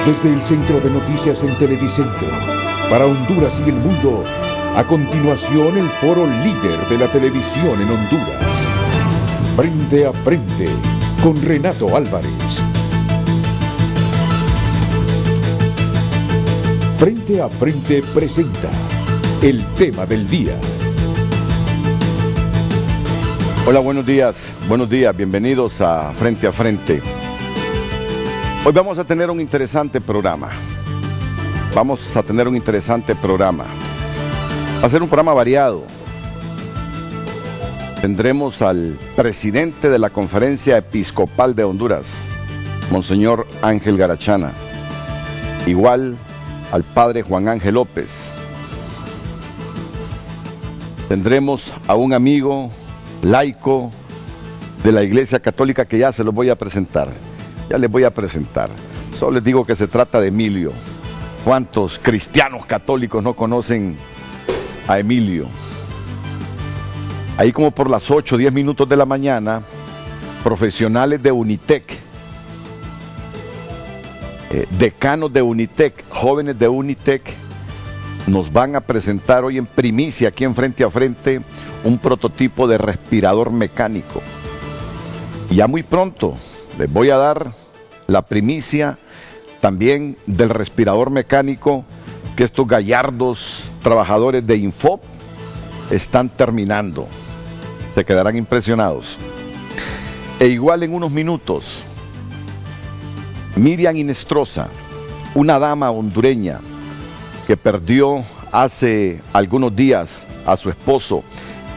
Desde el Centro de Noticias en Televicentro, para Honduras y el mundo, a continuación el foro líder de la televisión en Honduras. Frente a Frente, con Renato Álvarez. Frente a Frente presenta el tema del día. Hola, buenos días, bienvenidos a Frente. Hoy vamos a tener un interesante programa. Va a ser un programa variado. Tendremos al presidente de la Conferencia Episcopal de Honduras, Monseñor Ángel Garachana. Igual al padre Juan Ángel López. Tendremos a un amigo laico de la Iglesia Católica que ya se los voy a presentar. Solo les digo que se trata de Emilio. ¿Cuántos cristianos católicos no conocen a Emilio? Ahí como por las 8 o 10 minutos de la mañana, profesionales de Unitec, decanos de Unitec, jóvenes de Unitec, nos van a presentar hoy en primicia, aquí en Frente a Frente, un prototipo de respirador mecánico. Y ya muy pronto les voy a dar la primicia también del respirador mecánico que estos gallardos trabajadores de Infop están terminando. Se quedarán impresionados. E igual en unos minutos, Miriam Inestrosa, una dama hondureña que perdió hace algunos días a su esposo,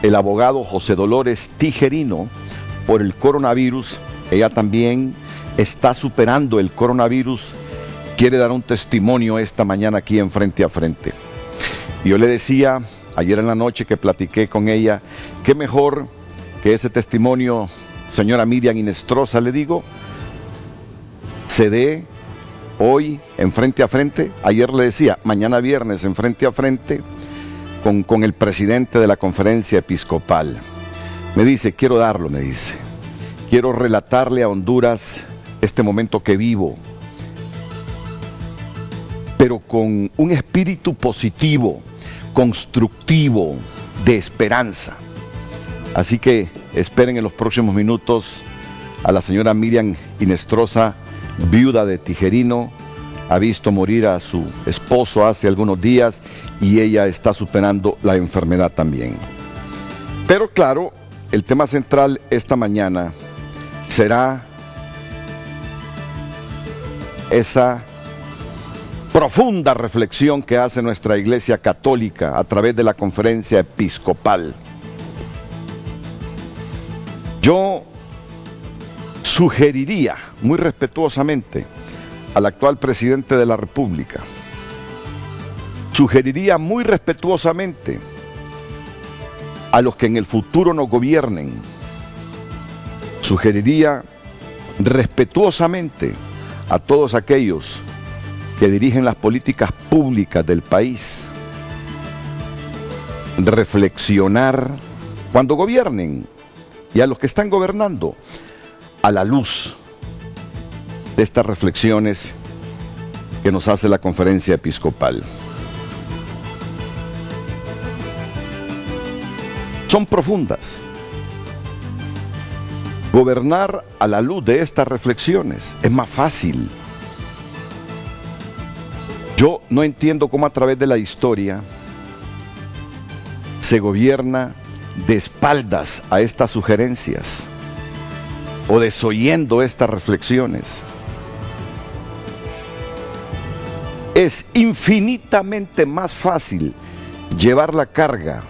el abogado José Dolores Tijerino, por el coronavirus. Ella también está superando el coronavirus. Quiere dar un testimonio esta mañana aquí en Frente a Frente. Yo le decía ayer en la noche que platiqué con ella, qué mejor que ese testimonio, señora Miriam Inestrosa, le digo, se dé hoy en Frente a Frente. Ayer le decía, mañana viernes en Frente a Frente con el presidente de la Conferencia Episcopal. Me dice, quiero relatarle a Honduras este momento que vivo, pero con un espíritu positivo, constructivo, de esperanza. Así que esperen en los próximos minutos a la señora Miriam Inestrosa, viuda de Tijerino. Ha visto morir a su esposo hace algunos días y ella está superando la enfermedad también. Pero claro, el tema central esta mañana será esa profunda reflexión que hace nuestra Iglesia Católica a través de la Conferencia Episcopal. Yo sugeriría muy respetuosamente al actual presidente de la República, sugeriría muy respetuosamente a los que en el futuro nos gobiernen, sugeriría respetuosamente a todos aquellos que dirigen las políticas públicas del país, reflexionar cuando gobiernen, y a los que están gobernando, a la luz de estas reflexiones que nos hace la Conferencia Episcopal. Son profundas. Gobernar a la luz de estas reflexiones es más fácil. Yo no entiendo cómo a través de la historia se gobierna de espaldas a estas sugerencias o desoyendo estas reflexiones. Es infinitamente más fácil llevar la carga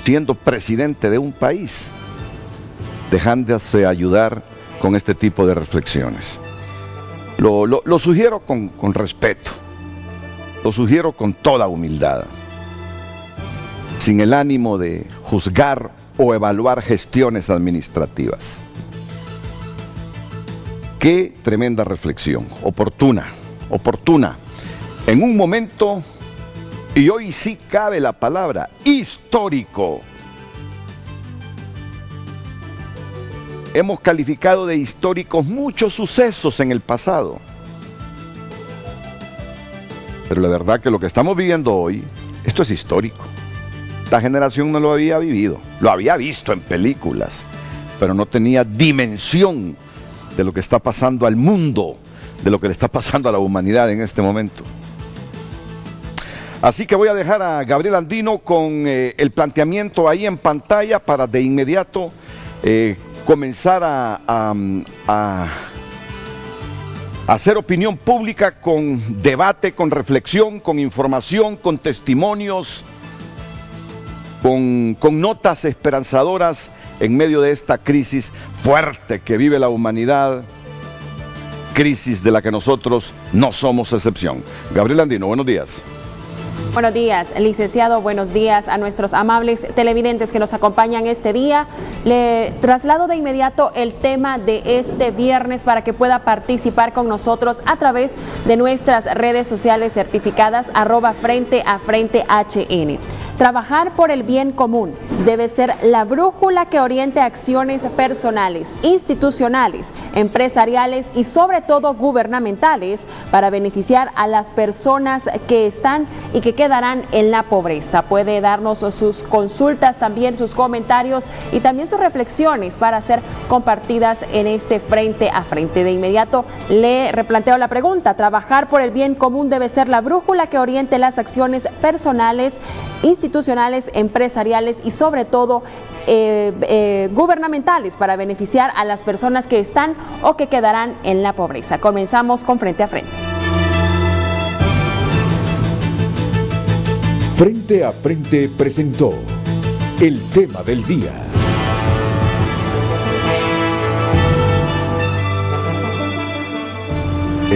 siendo presidente de un país, dejándose ayudar con este tipo de reflexiones. Lo sugiero con respeto, lo sugiero con toda humildad, sin el ánimo de juzgar o evaluar gestiones administrativas. Qué tremenda reflexión, oportuna, en un momento, y hoy sí cabe la palabra, histórico. Hemos calificado de históricos muchos sucesos en el pasado. Pero la verdad que lo que estamos viviendo hoy, esto es histórico. Esta generación no lo había vivido, lo había visto en películas, pero no tenía dimensión de lo que está pasando al mundo, de lo que le está pasando a la humanidad en este momento. Así que voy a dejar a Gabriel Andino con el planteamiento ahí en pantalla para de inmediato comenzar a hacer opinión pública con debate, con reflexión, con información, con testimonios, con notas esperanzadoras en medio de esta crisis fuerte que vive la humanidad, crisis de la que nosotros no somos excepción. Gabriel Andino, buenos días. Buenos días, licenciado. Buenos días a nuestros amables televidentes que nos acompañan este día. Le traslado de inmediato el tema de este viernes para que pueda participar con nosotros a través de nuestras redes sociales certificadas @FrenteAFrenteHN. Trabajar por el bien común debe ser la brújula que oriente acciones personales, institucionales, empresariales y sobre todo gubernamentales para beneficiar a las personas que están y que quedarán en la pobreza. Puede darnos sus consultas, también sus comentarios y también sus reflexiones para ser compartidas en este Frente a Frente. De inmediato le replanteo la pregunta: trabajar por el bien común debe ser la brújula que oriente las acciones personales, institucionales, empresariales y sobre todo gubernamentales para beneficiar a las personas que están o que quedarán en la pobreza. Comenzamos con Frente a Frente. Frente a Frente presentó el tema del día.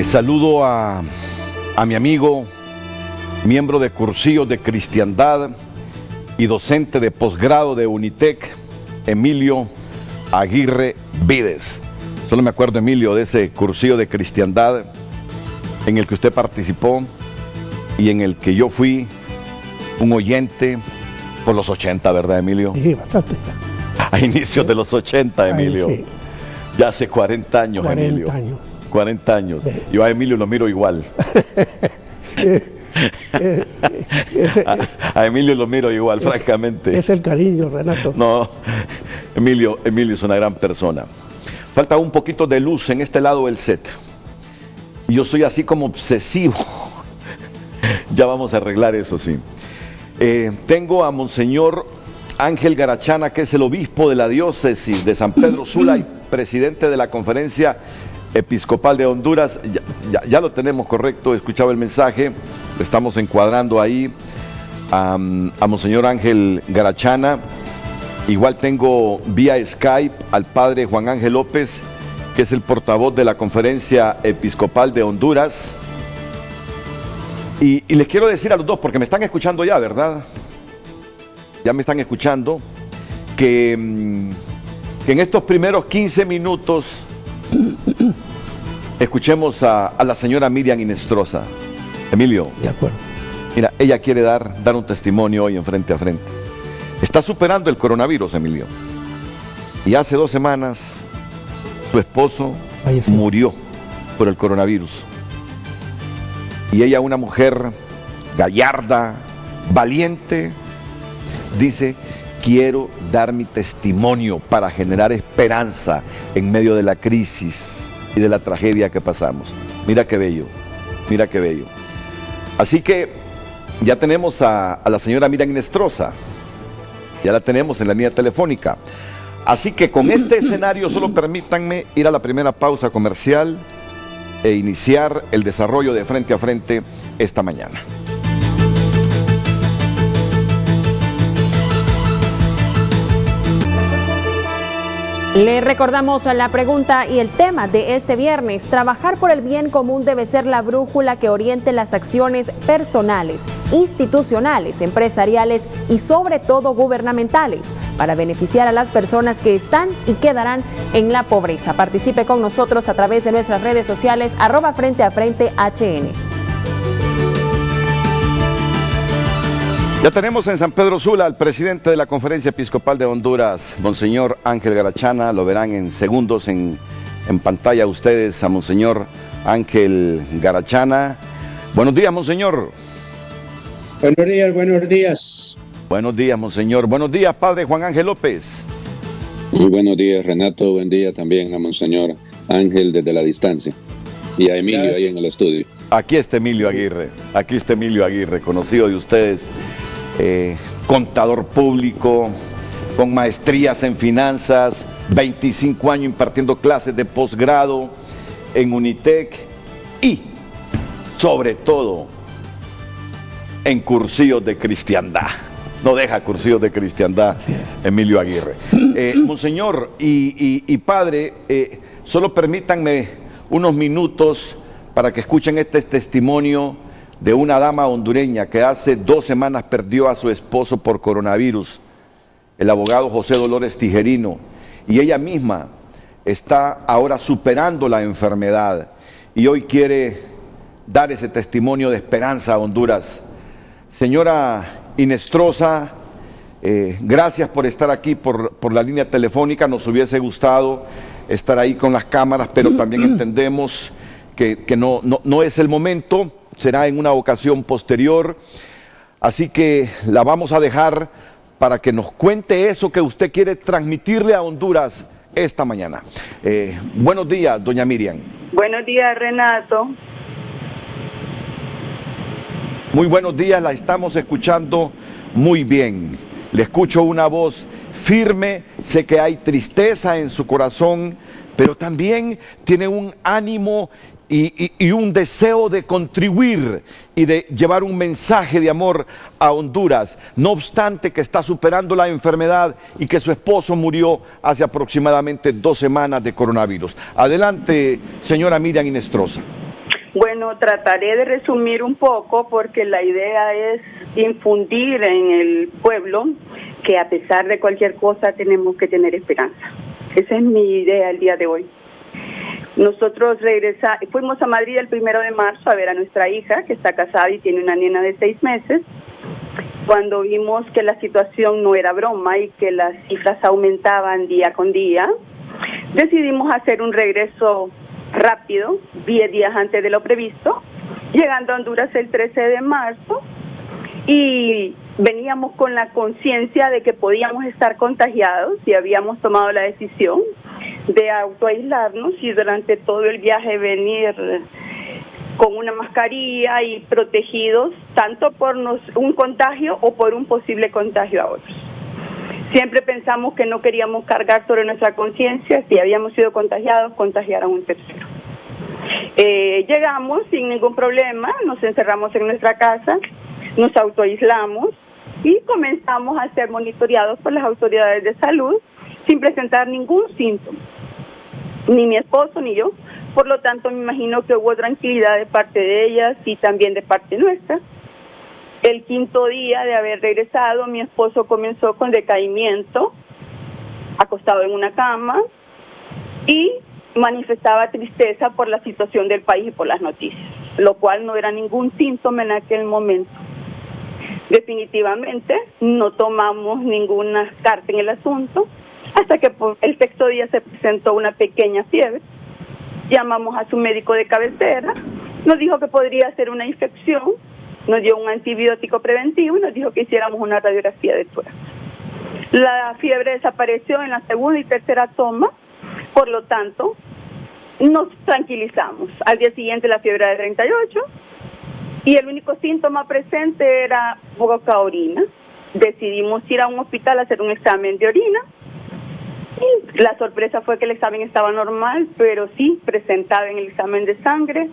Saludo a mi amigo, miembro de cursillos de cristiandad y docente de posgrado de Unitec, Emilio Aguirre Vides. Solo me acuerdo, Emilio, de ese cursillo de cristiandad en el que usted participó y en el que yo fui un oyente por los 80, ¿verdad, Emilio? Sí, bastante. A inicios de los 80, Emilio. Ay, sí. Ya hace 40 años, 40 Emilio. años. 40 años. Sí. Yo a Emilio lo miro igual. A Emilio lo miro igual, francamente. Es el cariño, Renato. No, Emilio es una gran persona. Falta un poquito de luz en este lado del set. Yo soy así como obsesivo. Ya vamos a arreglar eso, sí. Tengo a Monseñor Ángel Garachana, que es el obispo de la diócesis de San Pedro Sula y presidente de la Conferencia Episcopal de Honduras. Ya lo tenemos correcto, he escuchado el mensaje, lo estamos encuadrando ahí a Monseñor Ángel Garachana. Igual tengo vía Skype al padre Juan Ángel López, que es el portavoz de la Conferencia Episcopal de Honduras. Y les quiero decir a los dos, porque me están escuchando ya, ¿verdad? Ya me están escuchando, que en estos primeros 15 minutos escuchemos a la señora Miriam Inestrosa. Emilio. De acuerdo. Mira, ella quiere dar un testimonio hoy en Frente a Frente. Está superando el coronavirus, Emilio. Y hace 2 semanas su esposo Falleció. murió por el coronavirus. Y ella, una mujer gallarda, valiente, dice: quiero dar mi testimonio para generar esperanza en medio de la crisis y de la tragedia que pasamos. Mira qué bello, mira qué bello. Así que ya tenemos a la señora Miriam Inestrosa, ya la tenemos en la línea telefónica. Así que con este escenario solo permítanme ir a la primera pausa comercial e iniciar el desarrollo de Frente a Frente esta mañana. Le recordamos la pregunta y el tema de este viernes. Trabajar por el bien común debe ser la brújula que oriente las acciones personales, institucionales, empresariales y sobre todo gubernamentales para beneficiar a las personas que están y quedarán en la pobreza. Participe con nosotros a través de nuestras redes sociales @FrenteAFrenteHN. Ya tenemos en San Pedro Sula al presidente de la Conferencia Episcopal de Honduras, Monseñor Ángel Garachana. Lo verán en segundos en pantalla ustedes a Monseñor Ángel Garachana. Buenos días, monseñor. Buenos días, buenos días. Buenos días, monseñor. Buenos días, padre Juan Ángel López. Muy buenos días, Renato. Buen día también a monseñor Ángel desde la distancia. Y a Emilio Gracias. ahí en el estudio. Aquí está Emilio Aguirre. Aquí está Emilio Aguirre, conocido de ustedes. Contador público, con maestrías en finanzas, 25 años impartiendo clases de posgrado en Unitec y, sobre todo, en cursillos de cristiandad. No deja cursillos de cristiandad, Emilio Aguirre. Monseñor y padre, solo permítanme unos minutos para que escuchen este testimonio de una dama hondureña que hace 2 semanas perdió a su esposo por coronavirus, el abogado José Dolores Tijerino, y ella misma está ahora superando la enfermedad y hoy quiere dar ese testimonio de esperanza a Honduras. Señora Inestrosa, gracias por estar aquí por la línea telefónica. Nos hubiese gustado estar ahí con las cámaras, pero también entendemos que no es el momento, será en una ocasión posterior. Así que la vamos a dejar para que nos cuente eso que usted quiere transmitirle a Honduras esta mañana. Buenos días, doña Miriam. Buenos días, Renato. Muy buenos días, la estamos escuchando muy bien. Le escucho una voz firme, sé que hay tristeza en su corazón, pero también tiene un ánimo y un deseo de contribuir y de llevar un mensaje de amor a Honduras, no obstante que está superando la enfermedad y que su esposo murió hace aproximadamente 2 semanas de coronavirus. Adelante, señora Miriam Inestrosa. Bueno, trataré de resumir un poco porque la idea es infundir en el pueblo que a pesar de cualquier cosa tenemos que tener esperanza. Esa es mi idea el día de hoy. Nosotros fuimos a Madrid el 1 de marzo a ver a nuestra hija, que está casada y tiene una nena de 6 meses. Cuando vimos que la situación no era broma y que las cifras aumentaban día con día, decidimos hacer un regreso rápido, 10 días antes de lo previsto, llegando a Honduras el 13 de marzo, y veníamos con la conciencia de que podíamos estar contagiados y habíamos tomado la decisión de autoaislarnos y durante todo el viaje venir con una mascarilla y protegidos tanto por un contagio o por un posible contagio a otros. Siempre pensamos que no queríamos cargar sobre nuestra conciencia, si habíamos sido contagiados, contagiar a un tercero. Llegamos sin ningún problema, nos encerramos en nuestra casa, nos autoaislamos y comenzamos a ser monitoreados por las autoridades de salud sin presentar ningún síntoma, ni mi esposo ni yo. Por lo tanto, me imagino que hubo tranquilidad de parte de ellas y también de parte nuestra. El 5.º día de haber regresado, mi esposo comenzó con decaimiento, acostado en una cama, y manifestaba tristeza por la situación del país y por las noticias, lo cual no era ningún síntoma en aquel momento. Definitivamente no tomamos ninguna carta en el asunto, hasta que por el 6.º día se presentó una pequeña fiebre. Llamamos a su médico de cabecera, nos dijo que podría ser una infección, nos dio un antibiótico preventivo y nos dijo que hiciéramos una radiografía de tórax. La fiebre desapareció en la 2ª y 3ª toma, por lo tanto, nos tranquilizamos. Al día siguiente la fiebre era de 38 y el único síntoma presente era poca orina. Decidimos ir a un hospital a hacer un examen de orina y la sorpresa fue que el examen estaba normal, pero sí presentaba en el examen de sangre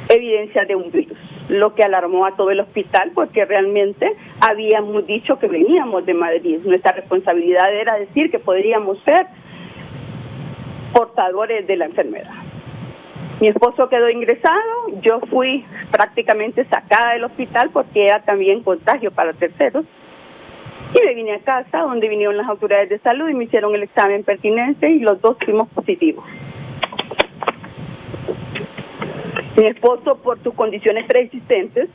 evidencia de un virus, lo que alarmó a todo el hospital porque realmente habíamos dicho que veníamos de Madrid. Nuestra responsabilidad era decir que podríamos ser portadores de la enfermedad. Mi esposo quedó ingresado, yo fui prácticamente sacada del hospital porque era también contagio para terceros. Y me vine a casa, donde vinieron las autoridades de salud y me hicieron el examen pertinente y los dos fuimos positivos. Mi esposo, por sus condiciones preexistentes,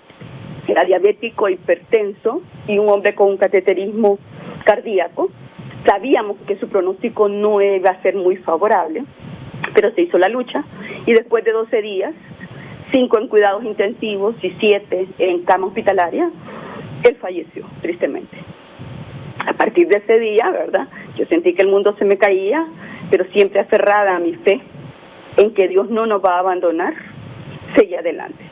era diabético, hipertenso y un hombre con un cateterismo cardíaco. Sabíamos que su pronóstico no iba a ser muy favorable, pero se hizo la lucha y después de 12 días 5 en cuidados intensivos y 7 en cama hospitalaria, él falleció, tristemente. A partir de ese día, ¿verdad?, yo sentí que el mundo se me caía, pero siempre aferrada a mi fe en que Dios no nos va a abandonar, seguí adelante.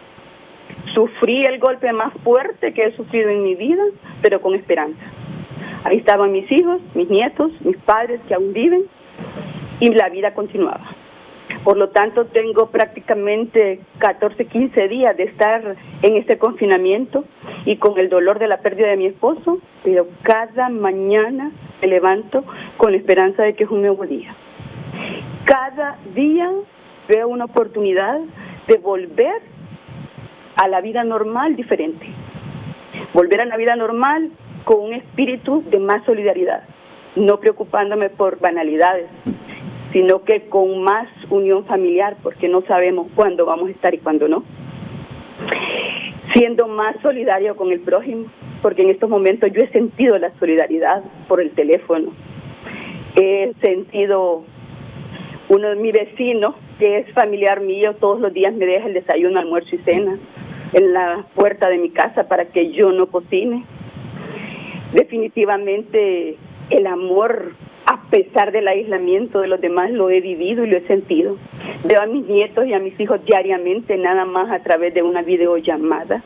Sufrí el golpe más fuerte que he sufrido en mi vida, pero con esperanza. Ahí estaban mis hijos, mis nietos, mis padres que aún viven, y la vida continuaba. Por lo tanto, tengo prácticamente 14, 15 días de estar en este confinamiento y con el dolor de la pérdida de mi esposo, pero cada mañana me levanto con la esperanza de que es un nuevo día. Cada día veo una oportunidad de volver a la vida normal diferente. Volver a la vida normal con un espíritu de más solidaridad, no preocupándome por banalidades, sino que con más unión familiar, porque no sabemos cuándo vamos a estar y cuándo no. Siendo más solidario con el prójimo, porque en estos momentos yo he sentido la solidaridad por el teléfono. He sentido uno de mis vecinos, que es familiar mío, todos los días me deja el desayuno, almuerzo y cena en la puerta de mi casa para que yo no cocine. Definitivamente el amor, a pesar del aislamiento de los demás, lo he vivido y lo he sentido. Veo a mis nietos y a mis hijos diariamente, nada más a través de una videollamada.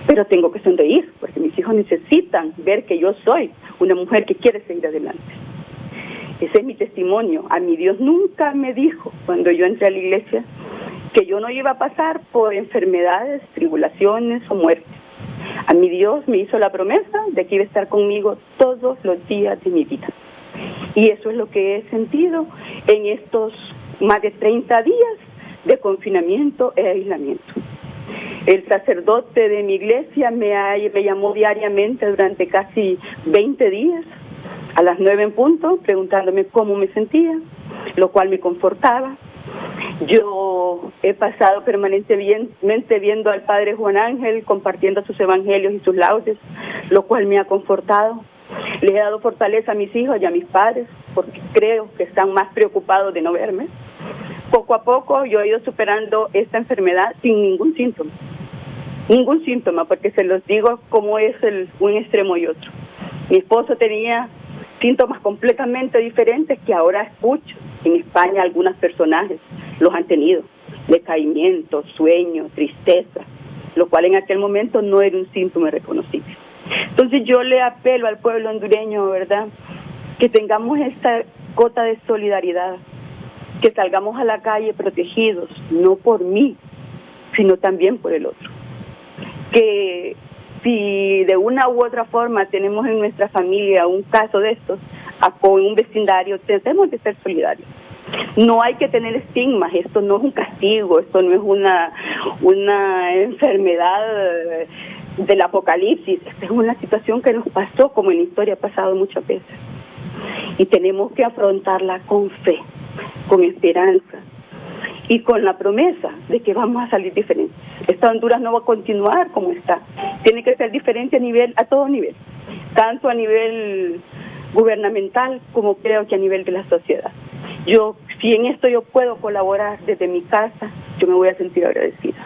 Pero tengo que sonreír, porque mis hijos necesitan ver que yo soy una mujer que quiere seguir adelante. Ese es mi testimonio. A mi Dios nunca me dijo, cuando yo entré a la iglesia, que yo no iba a pasar por enfermedades, tribulaciones o muertes. A mi Dios me hizo la promesa de que iba a estar conmigo todos los días de mi vida. Y eso es lo que he sentido en estos más de 30 días de confinamiento e aislamiento. El sacerdote de mi iglesia me llamó diariamente durante casi 20 días, a las 9 en punto, preguntándome cómo me sentía, lo cual me confortaba. Yo he pasado permanentemente viendo al Padre Juan Ángel compartiendo sus evangelios y sus laudes, lo cual me ha confortado. Les he dado fortaleza a mis hijos y a mis padres, porque creo que están más preocupados de no verme. Poco a poco yo he ido superando esta enfermedad sin ningún síntoma. Ningún síntoma, porque se los digo como es un extremo y otro. Mi esposo tenía síntomas completamente diferentes que ahora escucho. En España algunos personajes los han tenido. Decaimiento, sueño, tristeza, lo cual en aquel momento no era un síntoma reconocible. Entonces yo le apelo al pueblo hondureño, ¿verdad?, que tengamos esta cota de solidaridad, que salgamos a la calle protegidos, no por mí, sino también por el otro. Que si de una u otra forma tenemos en nuestra familia un caso de estos, con un vecindario, tenemos que ser solidarios. No hay que tener estigmas, esto no es un castigo, esto no es una enfermedad del apocalipsis, esta es una situación que nos pasó, como en la historia ha pasado muchas veces. Y tenemos que afrontarla con fe, con esperanza y con la promesa de que vamos a salir diferentes. Esta Honduras no va a continuar como está, tiene que ser diferente a todo nivel, tanto a nivel gubernamental como creo que a nivel de la sociedad. Si en esto yo puedo colaborar desde mi casa, yo me voy a sentir agradecida,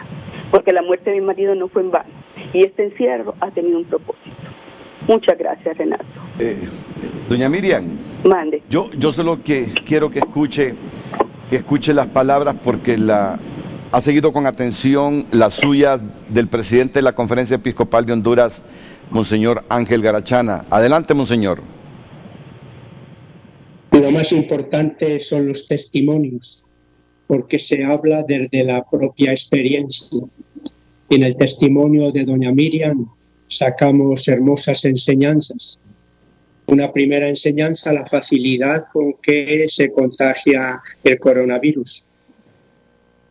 porque la muerte de mi marido no fue en vano y este encierro ha tenido un propósito. Muchas gracias, Renato. Doña Miriam, mande. Yo solo que quiero que escuche las palabras, porque ha seguido con atención las suyas del presidente de la Conferencia Episcopal de Honduras, Monseñor Ángel Garachana. Adelante, Monseñor. Lo más importante son los testimonios, porque se habla desde la propia experiencia. En el testimonio de doña Miriam sacamos hermosas enseñanzas. Una primera enseñanza, la facilidad con que se contagia el coronavirus.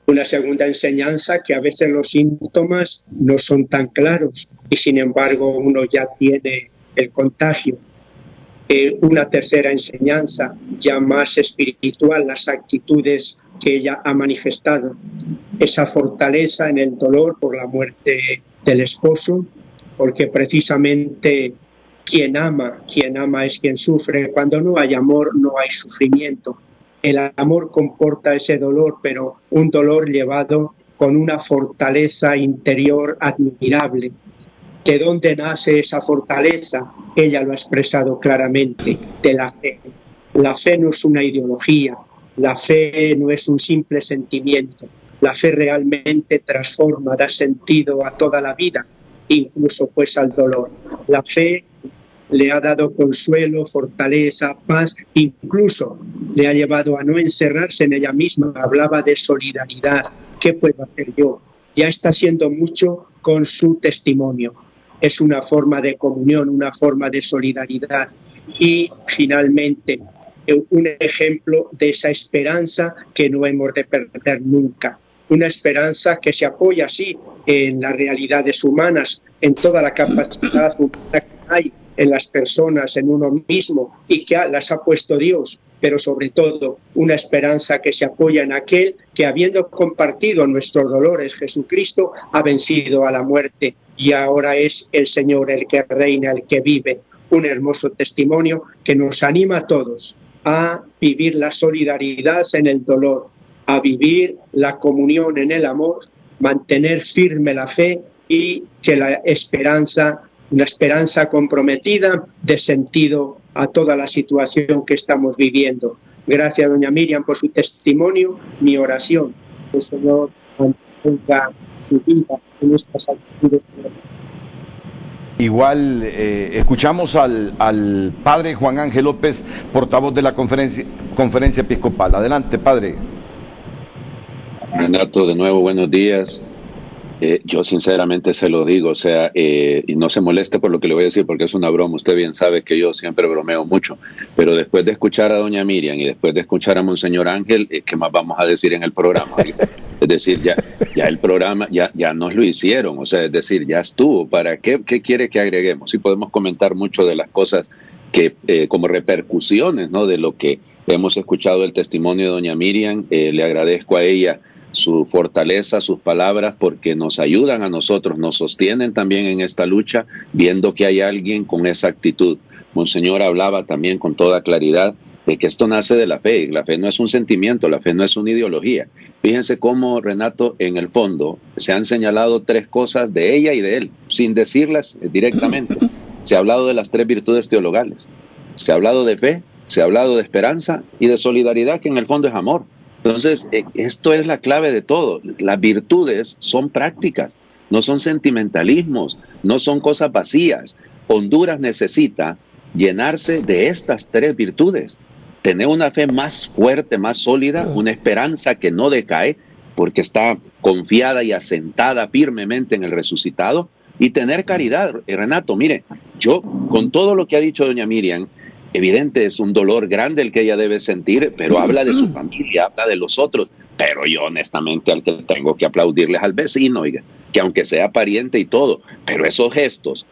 Una segunda enseñanza, que a veces los síntomas no son tan claros y sin embargo uno ya tiene el contagio. Una tercera enseñanza, ya más espiritual, las actitudes que ella ha manifestado. Esa fortaleza en el dolor por la muerte del esposo, porque precisamente quien ama es quien sufre. Cuando no hay amor, no hay sufrimiento. El amor comporta ese dolor, pero un dolor llevado con una fortaleza interior admirable. ¿De dónde nace esa fortaleza? Ella lo ha expresado claramente, de la fe. La fe no es una ideología, la fe no es un simple sentimiento. La fe realmente transforma, da sentido a toda la vida, incluso pues al dolor. La fe le ha dado consuelo, fortaleza, paz, incluso le ha llevado a no encerrarse en ella misma. Hablaba de solidaridad. ¿Qué puedo hacer yo? Ya está haciendo mucho con su testimonio. Es una forma de comunión, una forma de solidaridad. Y finalmente, un ejemplo de esa esperanza que no hemos de perder nunca. Una esperanza que se apoya, sí, en las realidades humanas, en toda la capacidad humana que hay en las personas, en uno mismo, y que las ha puesto Dios, pero sobre todo una esperanza que se apoya en aquel que, habiendo compartido nuestros dolores, Jesucristo ha vencido a la muerte y ahora es el Señor el que reina, el que vive. Un hermoso testimonio que nos anima a todos a vivir la solidaridad en el dolor, a vivir la comunión en el amor, mantener firme la fe y que la esperanza, una esperanza comprometida, dé sentido a toda la situación que estamos viviendo. Gracias, doña Miriam, por su testimonio. Mi oración, que el Señor mantenga su vida en estas actitudes. Igual escuchamos al padre Juan Ángel López, portavoz de la conferencia episcopal. Adelante, padre. Renato, de nuevo, buenos días. Yo sinceramente se lo digo, o sea, y no se moleste por lo que le voy a decir porque es una broma. Usted bien sabe que yo siempre bromeo mucho, pero después de escuchar a doña Miriam y después de escuchar a Monseñor Ángel, ¿qué más vamos a decir en el programa? Es decir, ya el programa, ya nos lo hicieron, o sea, es decir, ya estuvo. ¿Para qué quiere que agreguemos? Sí, podemos comentar mucho de las cosas que como repercusiones, ¿no?, de lo que hemos escuchado el testimonio de doña Miriam. Le agradezco a ella su fortaleza, sus palabras, porque nos ayudan a nosotros, nos sostienen también en esta lucha, viendo que hay alguien con esa actitud. Monseñor hablaba también con toda claridad de que esto nace de la fe, y la fe no es un sentimiento, la fe no es una ideología. Fíjense cómo, Renato, en el fondo se han señalado tres cosas de ella y de él, sin decirlas directamente. Se ha hablado de las tres virtudes teologales, se ha hablado de fe, se ha hablado de esperanza y de solidaridad, que en el fondo es amor. Entonces, esto es la clave de todo. Las virtudes son prácticas, no son sentimentalismos, no son cosas vacías. Honduras necesita llenarse de estas tres virtudes. Tener una fe más fuerte, más sólida, una esperanza que no decae, porque está confiada y asentada firmemente en el resucitado, y tener caridad. Renato, mire, yo con todo lo que ha dicho doña Miriam, evidente es un dolor grande el que ella debe sentir, pero habla de su familia, habla de los otros. Pero yo honestamente al que tengo que aplaudirles al vecino, oiga, que aunque sea pariente y todo, pero esos gestos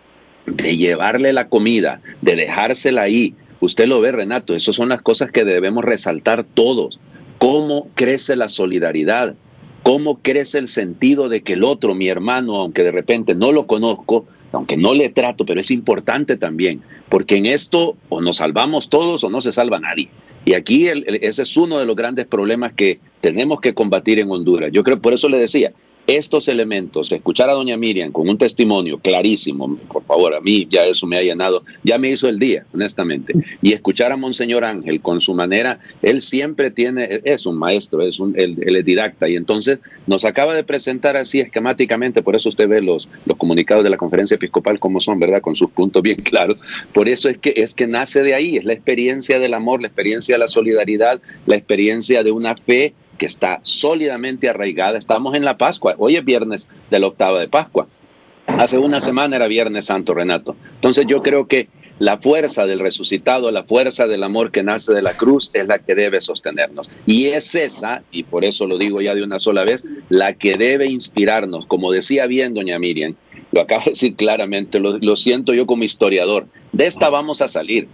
de llevarle la comida, de dejársela ahí, usted lo ve, Renato, esas son las cosas que debemos resaltar todos. Cómo crece la solidaridad, cómo crece el sentido de que el otro, mi hermano, aunque de repente no lo conozco, aunque no le trato, pero es importante también, porque en esto o nos salvamos todos o no se salva nadie. Y aquí ese es uno de los grandes problemas que tenemos que combatir en Honduras. Yo creo, por eso le decía, estos elementos, escuchar a doña Miriam con un testimonio clarísimo, por favor, a mí ya eso me ha llenado, ya me hizo el día, honestamente. Y escuchar a Monseñor Ángel con su manera, él siempre es un maestro, él es didacta, y entonces nos acaba de presentar así esquemáticamente, por eso usted ve los comunicados de la conferencia episcopal como son, ¿verdad?, con sus puntos bien claros. Por eso es que nace de ahí, es la experiencia del amor, la experiencia de la solidaridad, la experiencia de una fe que está sólidamente arraigada. Estamos en la Pascua, hoy es viernes de la octava de Pascua, hace una semana era Viernes Santo, Renato. Entonces yo creo que la fuerza del resucitado, la fuerza del amor que nace de la cruz es la que debe sostenernos, y es esa, y por eso lo digo ya de una sola vez, la que debe inspirarnos. Como decía bien doña Miriam, lo acabo de decir claramente, lo siento yo como historiador, de esta vamos a salir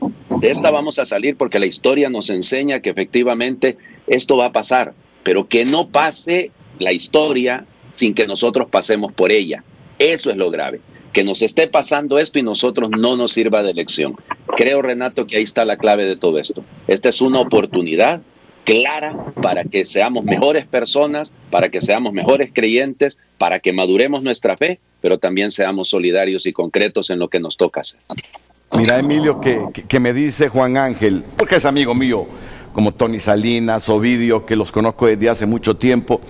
porque la historia nos enseña que efectivamente esto va a pasar, pero que no pase la historia sin que nosotros pasemos por ella. Eso es lo grave, que nos esté pasando esto y nosotros no nos sirva de lección. Creo, Renato, que ahí está la clave de todo esto. Esta es una oportunidad clara para que seamos mejores personas, para que seamos mejores creyentes, para que maduremos nuestra fe, pero también seamos solidarios y concretos en lo que nos toca hacer. Mira, Emilio, que me dice Juan Ángel, porque es amigo mío, como Tony Salinas, Ovidio, que los conozco desde hace mucho tiempo.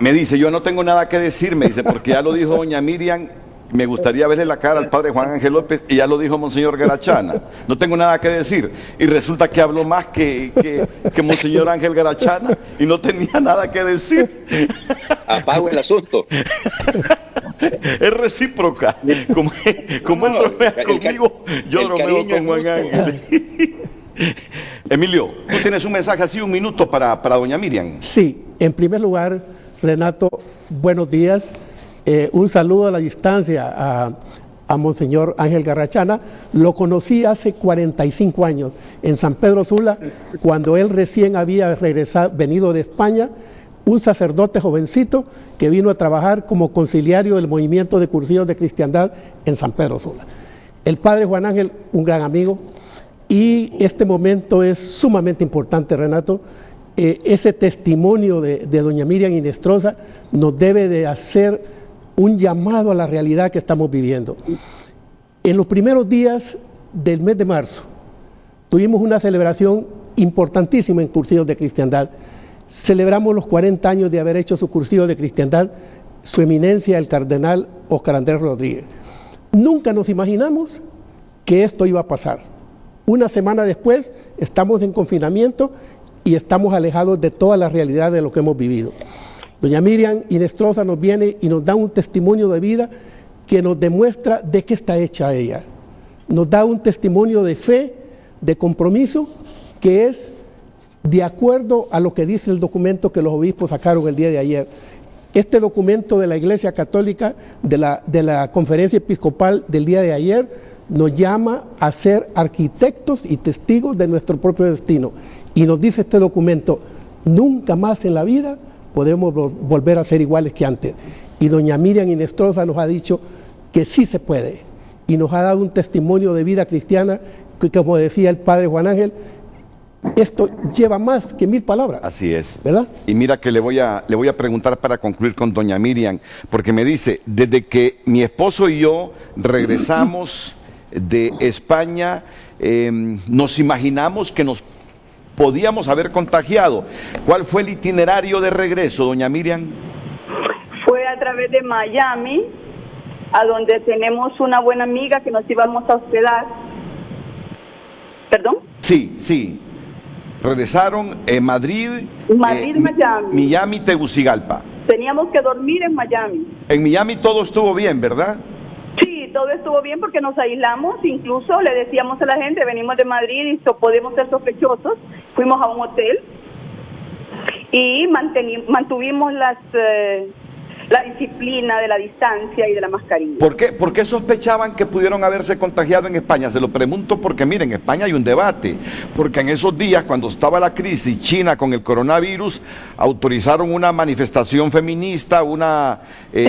Me dice, yo no tengo nada que decir, me dice, porque ya lo dijo doña Miriam, me gustaría verle la cara al padre Juan Ángel López, y ya lo dijo Monseñor Garachana. No tengo nada que decir. Y resulta que habló más que Monseñor Ángel Garachana, y no tenía nada que decir. Apago el asunto. Es recíproca. Como él bromea conmigo, yo bromeo con Juan Ángel. Emilio, tú tienes un mensaje así, un minuto para doña Miriam. Sí, en primer lugar, Renato, buenos días. Un saludo a la distancia a Monseñor Ángel Garachana. Lo conocí hace 45 años en San Pedro Sula, cuando él recién había venido de España, un sacerdote jovencito que vino a trabajar como conciliario del movimiento de cursivos de cristiandad en San Pedro Sula. El padre Juan Ángel, un gran amigo, y este momento es sumamente importante, Renato. Ese testimonio de doña Miriam Inestrosa nos debe de hacer un llamado a la realidad que estamos viviendo. En los primeros días del mes de marzo tuvimos una celebración importantísima en Cursivos de Cristiandad. Celebramos los 40 años de haber hecho su cursillo de cristiandad, su eminencia el cardenal Óscar Andrés Rodríguez. Nunca nos imaginamos que esto iba a pasar. Una semana después estamos en confinamiento y estamos alejados de toda la realidad de lo que hemos vivido. Doña Miriam Inestrosa nos viene y nos da un testimonio de vida que nos demuestra de qué está hecha ella. Nos da un testimonio de fe, de compromiso, que es de acuerdo a lo que dice el documento que los obispos sacaron el día de ayer. Este documento de la Iglesia Católica, de la Conferencia Episcopal del día de ayer, nos llama a ser arquitectos y testigos de nuestro propio destino. Y nos dice este documento, nunca más en la vida podemos volver a ser iguales que antes. Y doña Miriam Inestrosa nos ha dicho que sí se puede. Y nos ha dado un testimonio de vida cristiana que, como decía el padre Juan Ángel, esto lleva más que 1000 palabras. Así es. ¿Verdad? Y mira que le voy a preguntar para concluir con doña Miriam, porque me dice, desde que mi esposo y yo regresamos de España, nos imaginamos que nos podíamos haber contagiado. ¿Cuál fue el itinerario de regreso, doña Miriam? Fue a través de Miami, a donde tenemos una buena amiga que nos íbamos a hospedar. ¿Perdón? Sí. Regresaron en Madrid, Miami. Miami, Tegucigalpa. Teníamos que dormir en Miami. En Miami todo estuvo bien, ¿verdad? Sí, todo estuvo bien porque nos aislamos, incluso le decíamos a la gente, venimos de Madrid y podemos ser sospechosos. Fuimos a un hotel y mantuvimos la disciplina de la distancia y de la mascarilla. ¿Por qué sospechaban que pudieron haberse contagiado en España? Se lo pregunto porque, miren, en España hay un debate, porque en esos días, cuando estaba la crisis China con el coronavirus, autorizaron una manifestación feminista, una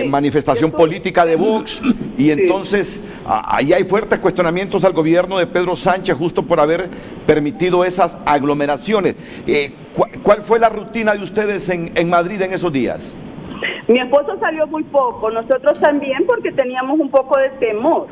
manifestación política de Vox, y entonces ahí hay fuertes cuestionamientos al gobierno de Pedro Sánchez justo por haber permitido esas aglomeraciones. ¿Cuál fue la rutina de ustedes en Madrid en esos días? Mi esposo salió muy poco, nosotros también porque teníamos un poco de temor.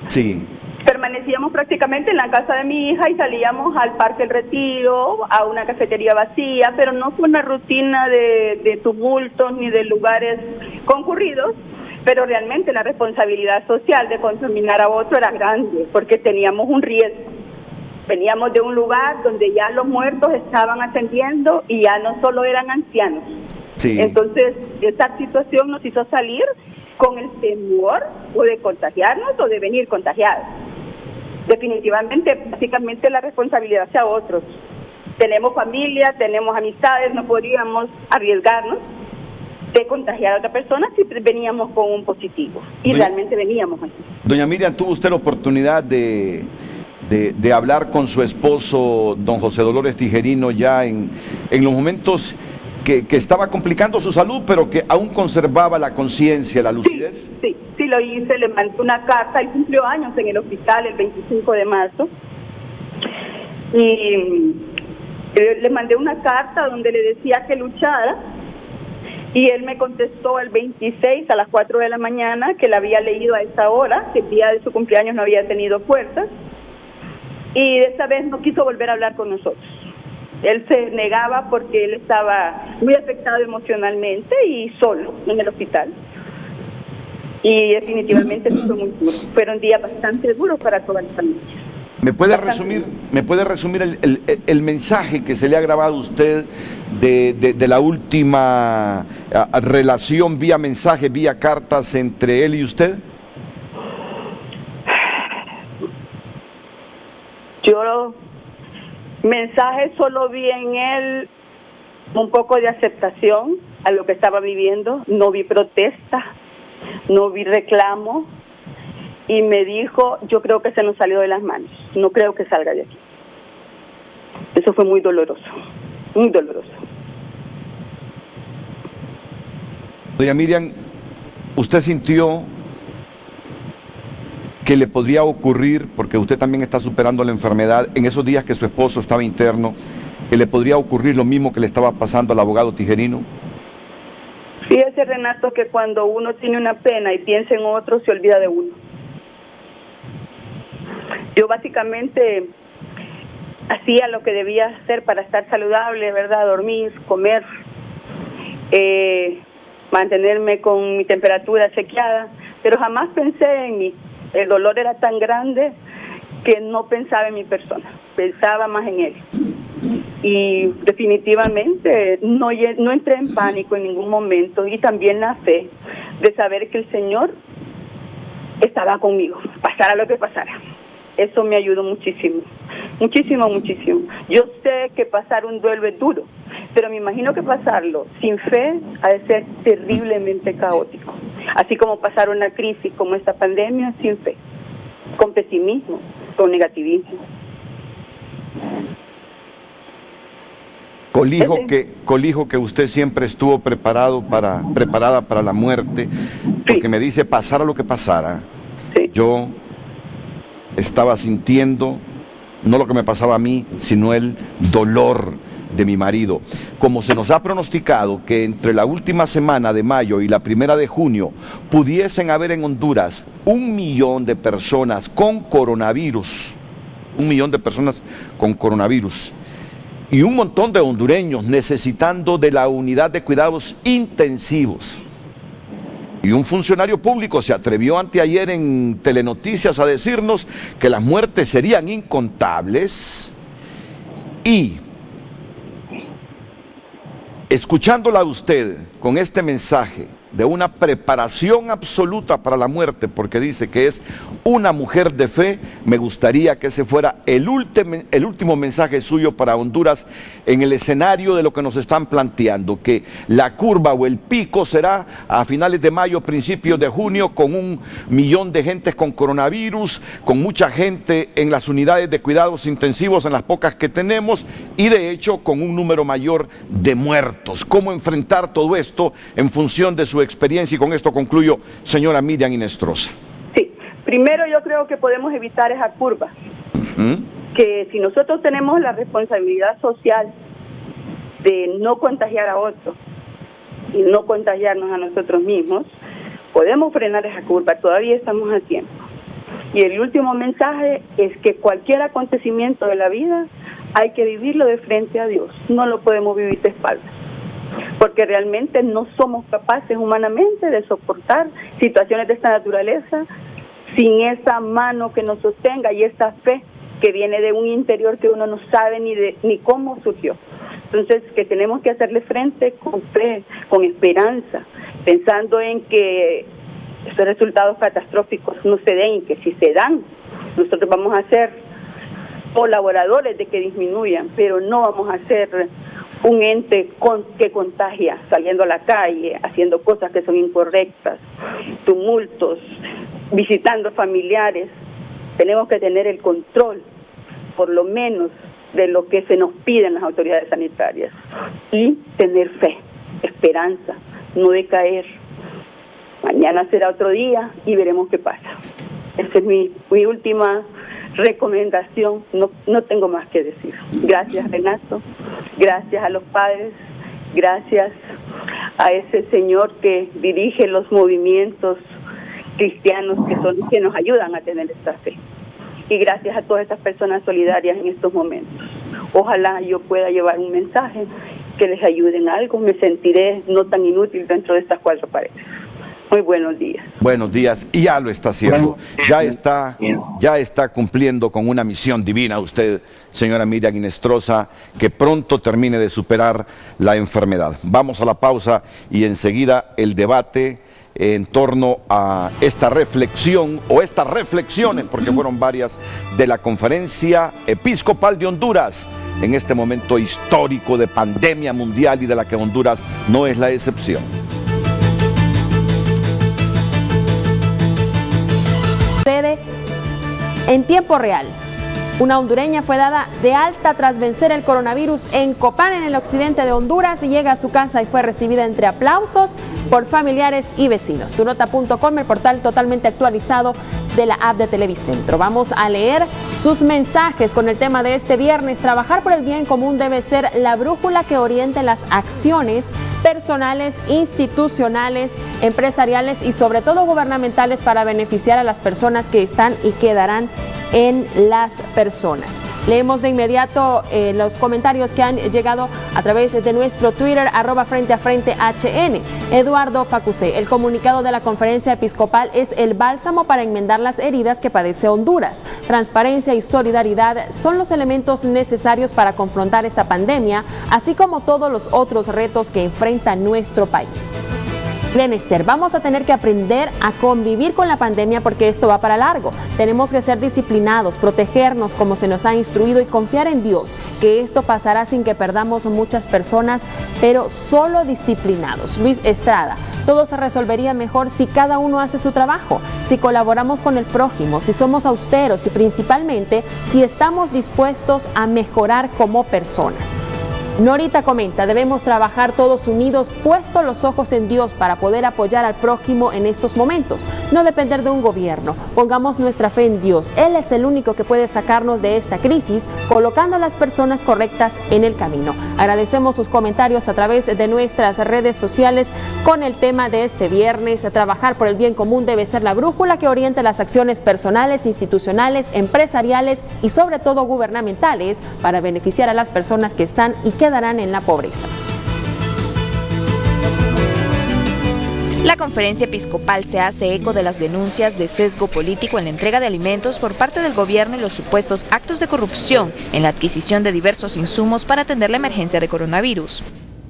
Sí. Permanecíamos prácticamente en la casa de mi hija y salíamos al Parque El Retiro, a una cafetería vacía, pero no fue una rutina de tumultos ni de lugares concurridos, pero realmente la responsabilidad social de contaminar a otro era grande porque teníamos un riesgo. Veníamos de un lugar donde ya los muertos estaban ascendiendo y ya no solo eran ancianos. Sí. Entonces, esta situación nos hizo salir con el temor o de contagiarnos o de venir contagiados. Definitivamente, básicamente la responsabilidad hacia otros. Tenemos familia, tenemos amistades, no podríamos arriesgarnos de contagiar a otra persona si veníamos con un positivo. Y realmente veníamos así. Doña Miriam, ¿tuvo usted la oportunidad de hablar con su esposo, don José Dolores Tijerino, ya en los momentos que estaba complicando su salud, pero que aún conservaba la conciencia, la lucidez? Sí, lo hice, le mandé una carta, él cumplió años en el hospital el 25 de marzo. Y le mandé una carta donde le decía que luchara, y él me contestó el 26 a las 4 de la mañana que la había leído a esa hora, que el día de su cumpleaños no había tenido fuerzas, y de esa vez no quiso volver a hablar con nosotros. Él se negaba porque él estaba muy afectado emocionalmente y solo en el hospital. Y definitivamente eso fue muy duro. Fueron días bastante duros para toda la familia. ¿Me puede resumir el mensaje que se le ha grabado a usted de la última relación vía mensaje, vía cartas entre él y usted? Yo mensaje solo vi en él un poco de aceptación a lo que estaba viviendo. No vi protesta, no vi reclamo, y me dijo: yo creo que se nos salió de las manos, no creo que salga de aquí. Eso fue muy doloroso, muy doloroso. Doña Miriam, ¿usted sintió que le podría ocurrir, porque usted también está superando la enfermedad, en esos días que su esposo estaba interno, que le podría ocurrir lo mismo que le estaba pasando al abogado Tijerino? Fíjese, Renato, que cuando uno tiene una pena y piensa en otro, se olvida de uno. Yo básicamente hacía lo que debía hacer para estar saludable, ¿verdad? Dormir, comer, mantenerme con mi temperatura chequeada, pero jamás pensé en mí. El dolor era tan grande que no pensaba en mi persona, pensaba más en él. Y definitivamente no entré en pánico en ningún momento, y también la fe de saber que el Señor estaba conmigo, pasara lo que pasara. Eso me ayudó muchísimo, muchísimo, muchísimo. Yo sé que pasar un duelo es duro, pero me imagino que pasarlo sin fe ha de ser terriblemente caótico. Así como pasar una crisis como esta pandemia sin fe, con pesimismo, con negativismo. Colijo que usted siempre estuvo preparada para la muerte, porque sí. Me dice, pasara lo que pasara, sí. Yo estaba sintiendo no lo que me pasaba a mí, sino el dolor de mi marido. Como se nos ha pronosticado que entre la última semana de mayo y la primera de junio pudiesen haber en Honduras 1 millón de personas con coronavirus, 1 millón de personas con coronavirus, y un montón de hondureños necesitando de la unidad de cuidados intensivos. Y un funcionario público se atrevió anteayer en Telenoticias a decirnos que las muertes serían incontables, y escuchándola a usted con este mensaje de una preparación absoluta para la muerte, porque dice que es una mujer de fe, me gustaría que ese fuera el último mensaje suyo para Honduras en el escenario de lo que nos están planteando, que la curva o el pico será a finales de mayo, principios de junio, con 1 millón de gentes con coronavirus, con mucha gente en las unidades de cuidados intensivos, en las pocas que tenemos, y de hecho con un número mayor de muertos. ¿Cómo enfrentar todo esto en función de su experiencia? Y con esto concluyo, señora Miriam Inestrosa. Sí, primero yo creo que podemos evitar esa curva. Que si nosotros tenemos la responsabilidad social de no contagiar a otros y no contagiarnos a nosotros mismos, podemos frenar esa curva, todavía estamos a tiempo. Y el último mensaje es que cualquier acontecimiento de la vida hay que vivirlo de frente a Dios, no lo podemos vivir de espaldas, porque realmente no somos capaces humanamente de soportar situaciones de esta naturaleza sin esa mano que nos sostenga y esa fe que viene de un interior que uno no sabe ni cómo surgió. Entonces, que tenemos que hacerle frente con fe, con esperanza, pensando en que estos resultados catastróficos no se den, y que si se dan, nosotros vamos a ser colaboradores de que disminuyan, pero no vamos a ser un ente que contagia, saliendo a la calle, haciendo cosas que son incorrectas, tumultos, visitando familiares. Tenemos que tener el control, por lo menos, de lo que se nos piden las autoridades sanitarias, y tener fe, esperanza, no decaer. Mañana será otro día y veremos qué pasa. Esa es mi última recomendación, no tengo más que decir. Gracias, Renato, gracias a los padres, gracias a ese señor que dirige los movimientos cristianos que son los que nos ayudan a tener esta fe. Y gracias a todas estas personas solidarias en estos momentos. Ojalá yo pueda llevar un mensaje que les ayude en algo, me sentiré no tan inútil dentro de estas cuatro paredes. Muy buenos días. Buenos días, y ya lo está haciendo, ya está cumpliendo con una misión divina usted, señora Miriam Inestrosa, que pronto termine de superar la enfermedad. Vamos a la pausa y enseguida el debate en torno a esta reflexión o estas reflexiones, porque fueron varias, de la Conferencia Episcopal de Honduras en este momento histórico de pandemia mundial y de la que Honduras no es la excepción. En tiempo real, una hondureña fue dada de alta tras vencer el coronavirus en Copán, en el occidente de Honduras, y llega a su casa y fue recibida entre aplausos por familiares y vecinos. Tunota.com, el portal totalmente actualizado de la app de Televicentro. Vamos a leer sus mensajes con el tema de este viernes. Trabajar por el bien común debe ser la brújula que oriente las acciones personales, institucionales, empresariales y sobre todo gubernamentales para beneficiar a las personas que están y quedarán en las personas. Leemos de inmediato los comentarios que han llegado a través de nuestro Twitter, @FrenteAFrenteHN. Eduardo Facusé, el comunicado de la Conferencia Episcopal es el bálsamo para enmendar las heridas que padece Honduras. Transparencia y solidaridad son los elementos necesarios para confrontar esta pandemia, así como todos los otros retos que enfrenta nuestro país. Glenister, vamos a tener que aprender a convivir con la pandemia porque esto va para largo. Tenemos que ser disciplinados, protegernos como se nos ha instruido y confiar en Dios, que esto pasará sin que perdamos muchas personas, pero solo disciplinados. Luis Estrada, todo se resolvería mejor si cada uno hace su trabajo, si colaboramos con el prójimo, si somos austeros y principalmente si estamos dispuestos a mejorar como personas. Norita comenta, debemos trabajar todos unidos, puestos los ojos en Dios para poder apoyar al prójimo en estos momentos, no depender de un gobierno. Pongamos nuestra fe en Dios, Él es el único que puede sacarnos de esta crisis, colocando a las personas correctas en el camino. Agradecemos sus comentarios a través de nuestras redes sociales con el tema de este viernes. Trabajar por el bien común debe ser la brújula que oriente las acciones personales, institucionales, empresariales y sobre todo gubernamentales para beneficiar a las personas que están y quedarán en la pobreza. La Conferencia Episcopal se hace eco de las denuncias de sesgo político en la entrega de alimentos por parte del gobierno y los supuestos actos de corrupción en la adquisición de diversos insumos para atender la emergencia de coronavirus.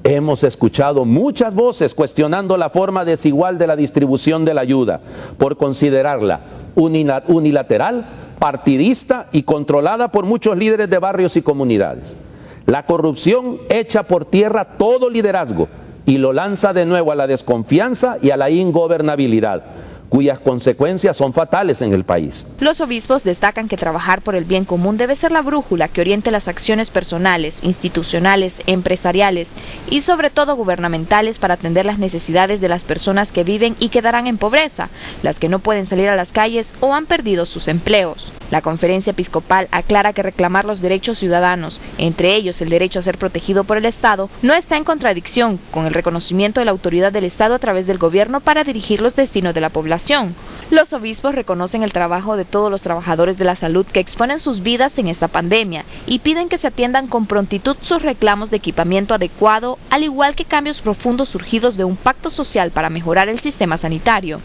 Hemos escuchado muchas voces cuestionando la forma desigual de la distribución de la ayuda por considerarla unilateral, partidista y controlada por muchos líderes de barrios y comunidades. La corrupción echa por tierra todo liderazgo y lo lanza de nuevo a la desconfianza y a la ingobernabilidad, cuyas consecuencias son fatales en el país. Los obispos destacan que trabajar por el bien común debe ser la brújula que oriente las acciones personales, institucionales, empresariales y sobre todo gubernamentales para atender las necesidades de las personas que viven y quedarán en pobreza, las que no pueden salir a las calles o han perdido sus empleos. La Conferencia Episcopal aclara que reclamar los derechos ciudadanos, entre ellos el derecho a ser protegido por el Estado, no está en contradicción con el reconocimiento de la autoridad del Estado a través del gobierno para dirigir los destinos de la población. Los obispos reconocen el trabajo de todos los trabajadores de la salud que exponen sus vidas en esta pandemia y piden que se atiendan con prontitud sus reclamos de equipamiento adecuado, al igual que cambios profundos surgidos de un pacto social para mejorar el sistema sanitario.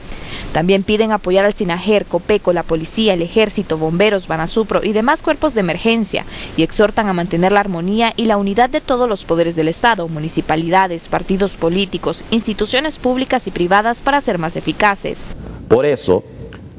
También piden apoyar al SINAGER, COPECO, la policía, el ejército, bomberos, Banasupro y demás cuerpos de emergencia y exhortan a mantener la armonía y la unidad de todos los poderes del Estado, municipalidades, partidos políticos, instituciones públicas y privadas para ser más eficaces. Por eso,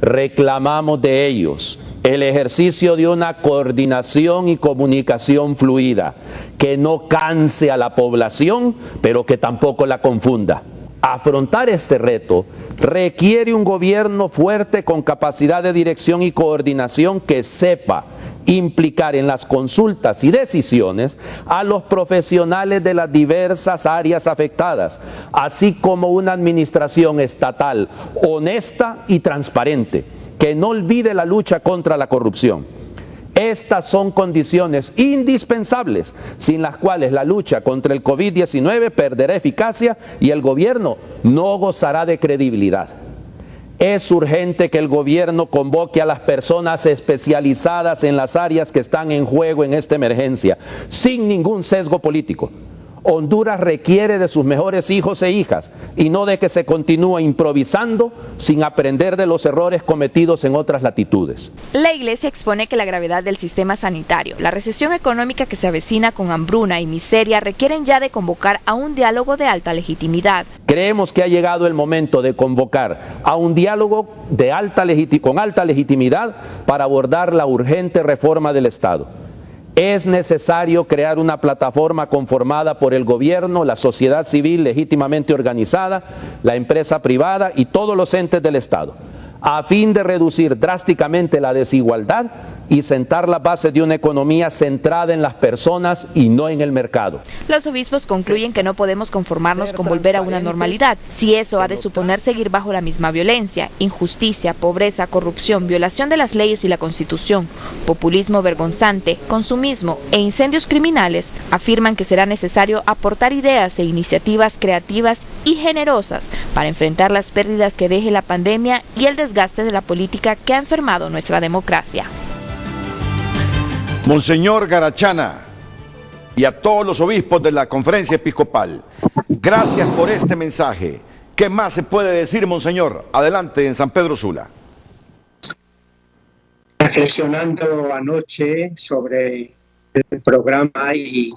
reclamamos de ellos el ejercicio de una coordinación y comunicación fluida, que no canse a la población, pero que tampoco la confunda. Afrontar este reto requiere un gobierno fuerte con capacidad de dirección y coordinación que sepa implicar en las consultas y decisiones a los profesionales de las diversas áreas afectadas, así como una administración estatal honesta y transparente, que no olvide la lucha contra la corrupción. Estas son condiciones indispensables, sin las cuales la lucha contra el COVID-19 perderá eficacia y el gobierno no gozará de credibilidad. Es urgente que el gobierno convoque a las personas especializadas en las áreas que están en juego en esta emergencia, sin ningún sesgo político. Honduras requiere de sus mejores hijos e hijas y no de que se continúe improvisando sin aprender de los errores cometidos en otras latitudes. La Iglesia expone que la gravedad del sistema sanitario, la recesión económica que se avecina con hambruna y miseria requieren ya de convocar a un diálogo de alta legitimidad. Creemos que ha llegado el momento de convocar a un diálogo con alta legitimidad para abordar la urgente reforma del Estado. Es necesario crear una plataforma conformada por el gobierno, la sociedad civil legítimamente organizada, la empresa privada y todos los entes del Estado, a fin de reducir drásticamente la desigualdad y sentar las bases de una economía centrada en las personas y no en el mercado. Los obispos concluyen que no podemos conformarnos con volver a una normalidad, si eso ha de suponer seguir bajo la misma violencia, injusticia, pobreza, corrupción, violación de las leyes y la Constitución, populismo vergonzante, consumismo e incendios criminales. Afirman que será necesario aportar ideas e iniciativas creativas y generosas para enfrentar las pérdidas que deje la pandemia y el desgaste de la política que ha enfermado nuestra democracia. Monseñor Garachana y a todos los obispos de la Conferencia Episcopal, gracias por este mensaje. ¿Qué más se puede decir, Monseñor? Adelante en San Pedro Sula. Reflexionando anoche sobre el programa y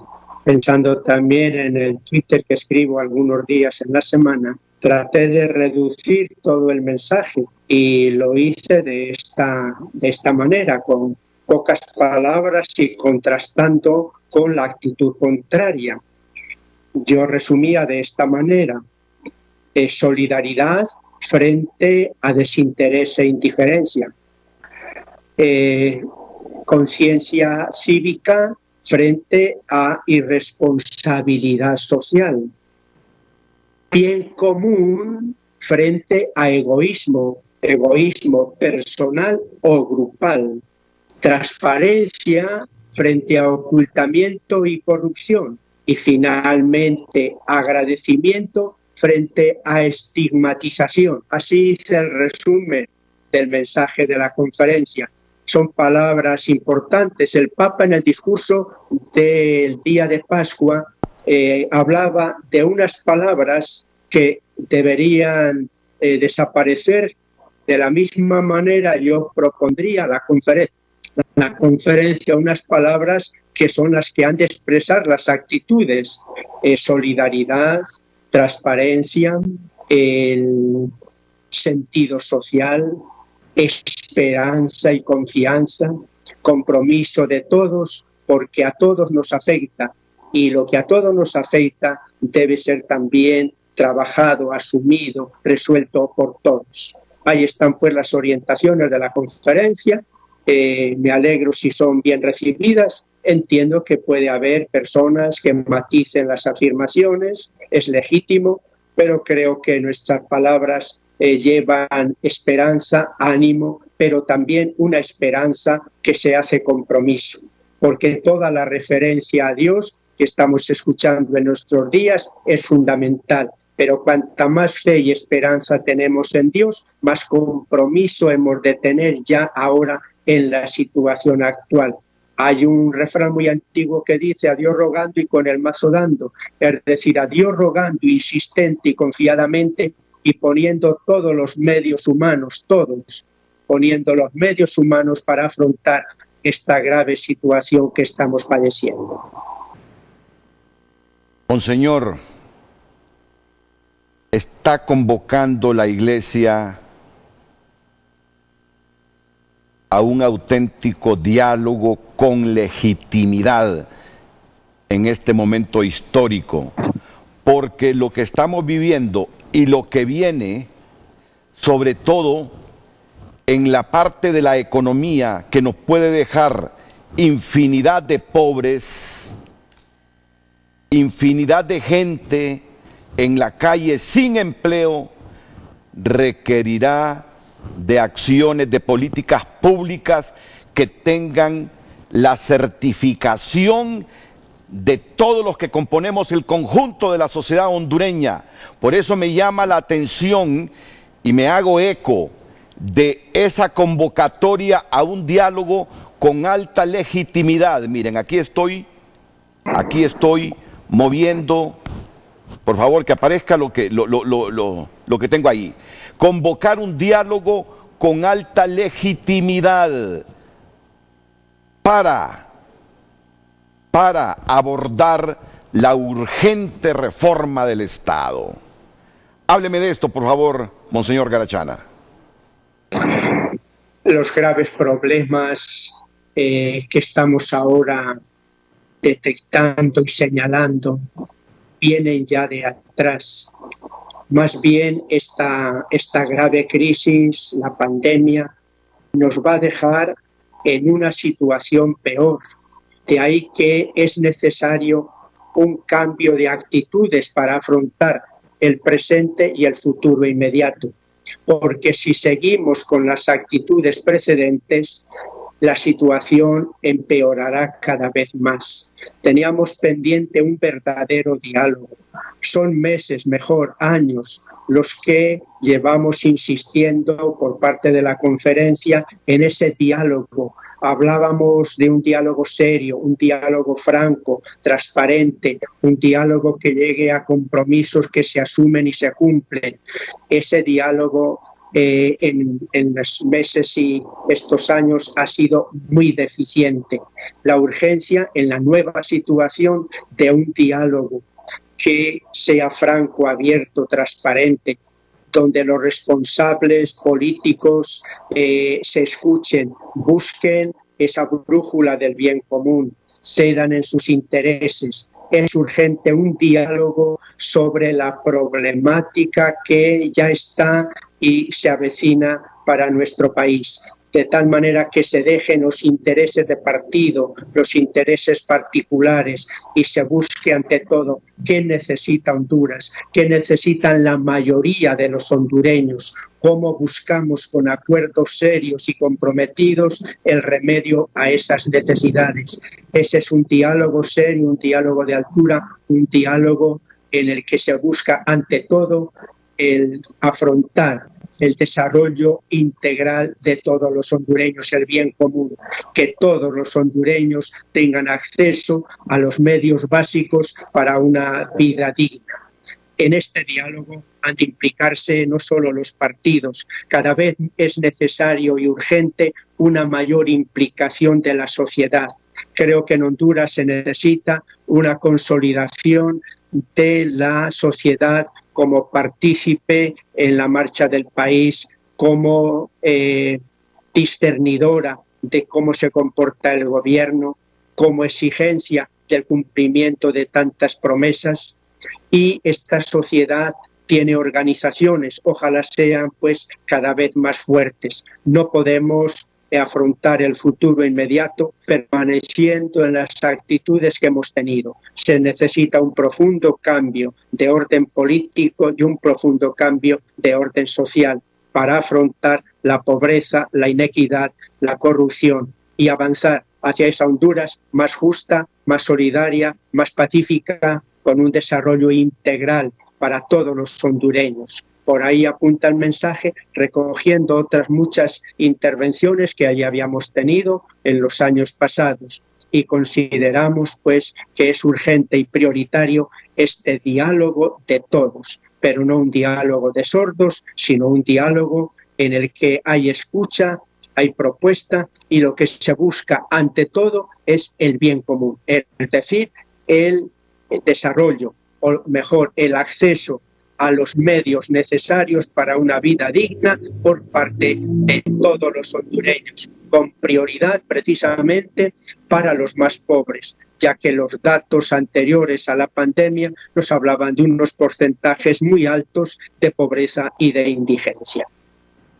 pensando también en el Twitter que escribo algunos días en la semana, traté de reducir todo el mensaje y lo hice de esta manera, con pocas palabras y contrastando con la actitud contraria. Yo resumía de esta manera: solidaridad frente a desinterés e indiferencia, conciencia cívica frente a irresponsabilidad social, bien común frente a egoísmo personal o grupal, transparencia frente a ocultamiento y corrupción, y finalmente agradecimiento frente a estigmatización. Así es el resumen del mensaje de la conferencia. Son palabras importantes. El Papa, en el discurso del día de Pascua, hablaba de unas palabras que deberían desaparecer. De la misma manera, yo propondría a la conferencia unas palabras que son las que han de expresar las actitudes: solidaridad, transparencia, el sentido social, esperanza y confianza, compromiso de todos, porque a todos nos afecta, y lo que a todos nos afecta debe ser también trabajado, asumido, resuelto por todos. Ahí están pues las orientaciones de la conferencia. Me alegro si son bien recibidas. Entiendo que puede haber personas que maticen las afirmaciones, es legítimo, pero creo que nuestras palabras llevan esperanza, ánimo, pero también una esperanza que se hace compromiso, porque toda la referencia a Dios que estamos escuchando en nuestros días es fundamental. Pero cuanta más fe y esperanza tenemos en Dios, más compromiso hemos de tener ya ahora en la situación actual. Hay un refrán muy antiguo que dice: a Dios rogando y con el mazo dando. Es decir, a Dios rogando insistente y confiadamente, y poniendo todos los medios humanos, poniendo los medios humanos para afrontar esta grave situación que estamos padeciendo. Monseñor, está convocando la Iglesia a un auténtico diálogo con legitimidad en este momento histórico, porque lo que estamos viviendo y lo que viene, sobre todo en la parte de la economía, que nos puede dejar infinidad de pobres, infinidad de gente en la calle sin empleo, requerirá de acciones, de políticas públicas que tengan la certificación de todos los que componemos el conjunto de la sociedad hondureña. Por eso me llama la atención y me hago eco de esa convocatoria a un diálogo con alta legitimidad. Miren, aquí estoy moviendo, por favor que aparezca lo que tengo ahí. Convocar un diálogo con alta legitimidad para abordar la urgente reforma del Estado. Hábleme de esto, por favor, Monseñor Garachana. Los graves problemas que estamos ahora detectando y señalando vienen ya de atrás. Más bien esta grave crisis, la pandemia, nos va a dejar en una situación peor. De ahí que es necesario un cambio de actitudes para afrontar el presente y el futuro inmediato. Porque si seguimos con las actitudes precedentes, la situación empeorará cada vez más. Teníamos pendiente un verdadero diálogo. Son meses, mejor años, los que llevamos insistiendo por parte de la conferencia en ese diálogo. Hablábamos de un diálogo serio, un diálogo franco, transparente, un diálogo que llegue a compromisos que se asumen y se cumplen. Ese diálogo en los meses y estos años ha sido muy deficiente. La urgencia en la nueva situación de un diálogo que sea franco, abierto, transparente, donde los responsables políticos se escuchen, busquen esa brújula del bien común, cedan en sus intereses. Es urgente un diálogo sobre la problemática que ya está y se avecina para nuestro país, de tal manera que se dejen los intereses de partido, los intereses particulares y se busque ante todo qué necesita Honduras, qué necesitan la mayoría de los hondureños, cómo buscamos con acuerdos serios y comprometidos el remedio a esas necesidades. Ese es un diálogo serio, un diálogo de altura, un diálogo en el que se busca ante todo el afrontar el desarrollo integral de todos los hondureños, el bien común, que todos los hondureños tengan acceso a los medios básicos para una vida digna. En este diálogo han de implicarse no solo los partidos, cada vez es necesario y urgente una mayor implicación de la sociedad. Creo que en Honduras se necesita una consolidación de la sociedad como partícipe en la marcha del país, como discernidora de cómo se comporta el gobierno, como exigencia del cumplimiento de tantas promesas. Y esta sociedad tiene organizaciones, ojalá sean pues cada vez más fuertes. No podemos afrontar el futuro inmediato permaneciendo en las actitudes que hemos tenido. Se necesita un profundo cambio de orden político y un profundo cambio de orden social para afrontar la pobreza, la inequidad, la corrupción y avanzar hacia esa Honduras más justa, más solidaria, más pacífica, con un desarrollo integral para todos los hondureños. Por ahí apunta el mensaje, recogiendo otras muchas intervenciones que ya habíamos tenido en los años pasados. Y consideramos pues que es urgente y prioritario este diálogo de todos, pero no un diálogo de sordos, sino un diálogo en el que hay escucha, hay propuesta y lo que se busca ante todo es el bien común, es decir, el desarrollo, o mejor, el acceso a los medios necesarios para una vida digna por parte de todos los hondureños, con prioridad precisamente para los más pobres, ya que los datos anteriores a la pandemia nos hablaban de unos porcentajes muy altos de pobreza y de indigencia.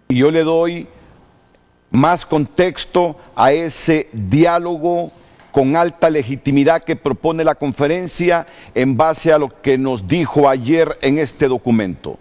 Y yo le doy más contexto a ese diálogo con alta legitimidad que propone la conferencia en base a lo que nos dijo ayer en este documento.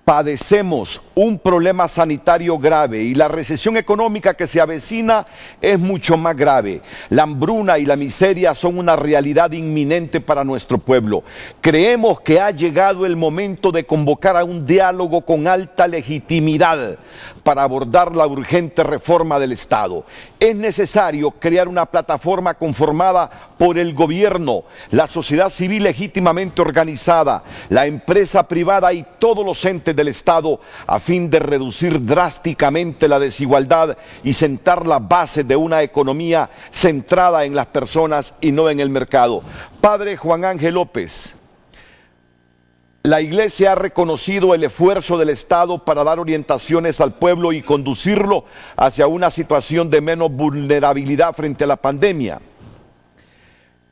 padecemos un problema sanitario grave y la recesión económica que se avecina es mucho más grave. La hambruna y la miseria son una realidad inminente para nuestro pueblo. Creemos que ha llegado el momento de convocar a un diálogo con alta legitimidad para abordar la urgente reforma del Estado. Es necesario crear una plataforma conformada por el gobierno, la sociedad civil legítimamente organizada, la empresa privada y todos los entes del Estado a fin de reducir drásticamente la desigualdad y sentar la base de una economía centrada en las personas y no en el mercado. Padre Juan Ángel López, la Iglesia ha reconocido el esfuerzo del Estado para dar orientaciones al pueblo y conducirlo hacia una situación de menos vulnerabilidad frente a la pandemia.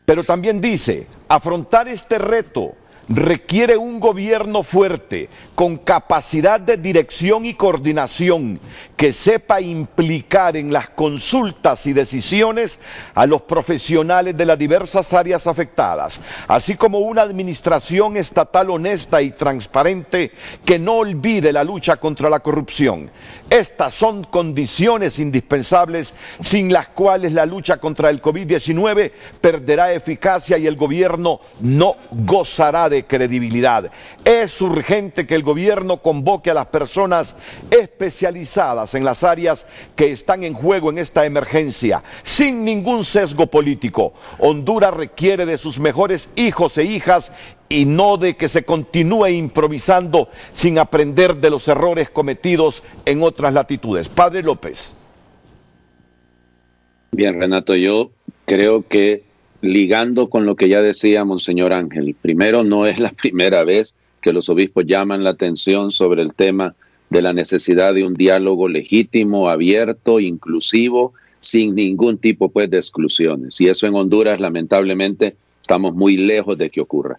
Pero también dice, afrontar este reto requiere un gobierno fuerte, con capacidad de dirección y coordinación, que sepa implicar en las consultas y decisiones a los profesionales de las diversas áreas afectadas, así como una administración estatal honesta y transparente que no olvide la lucha contra la corrupción. Estas son condiciones indispensables sin las cuales la lucha contra el COVID-19 perderá eficacia y el gobierno no gozará de credibilidad. Es urgente que el gobierno convoque a las personas especializadas en las áreas que están en juego en esta emergencia, sin ningún sesgo político. Honduras requiere de sus mejores hijos e hijas y no de que se continúe improvisando sin aprender de los errores cometidos en otras latitudes. Padre López. Bien, Renato, yo creo que ligando con lo que ya decía Monseñor Ángel, primero, no es la primera vez que los obispos llaman la atención sobre el tema de la necesidad de un diálogo legítimo, abierto, inclusivo, sin ningún tipo pues de exclusiones. Y eso en Honduras, lamentablemente, estamos muy lejos de que ocurra.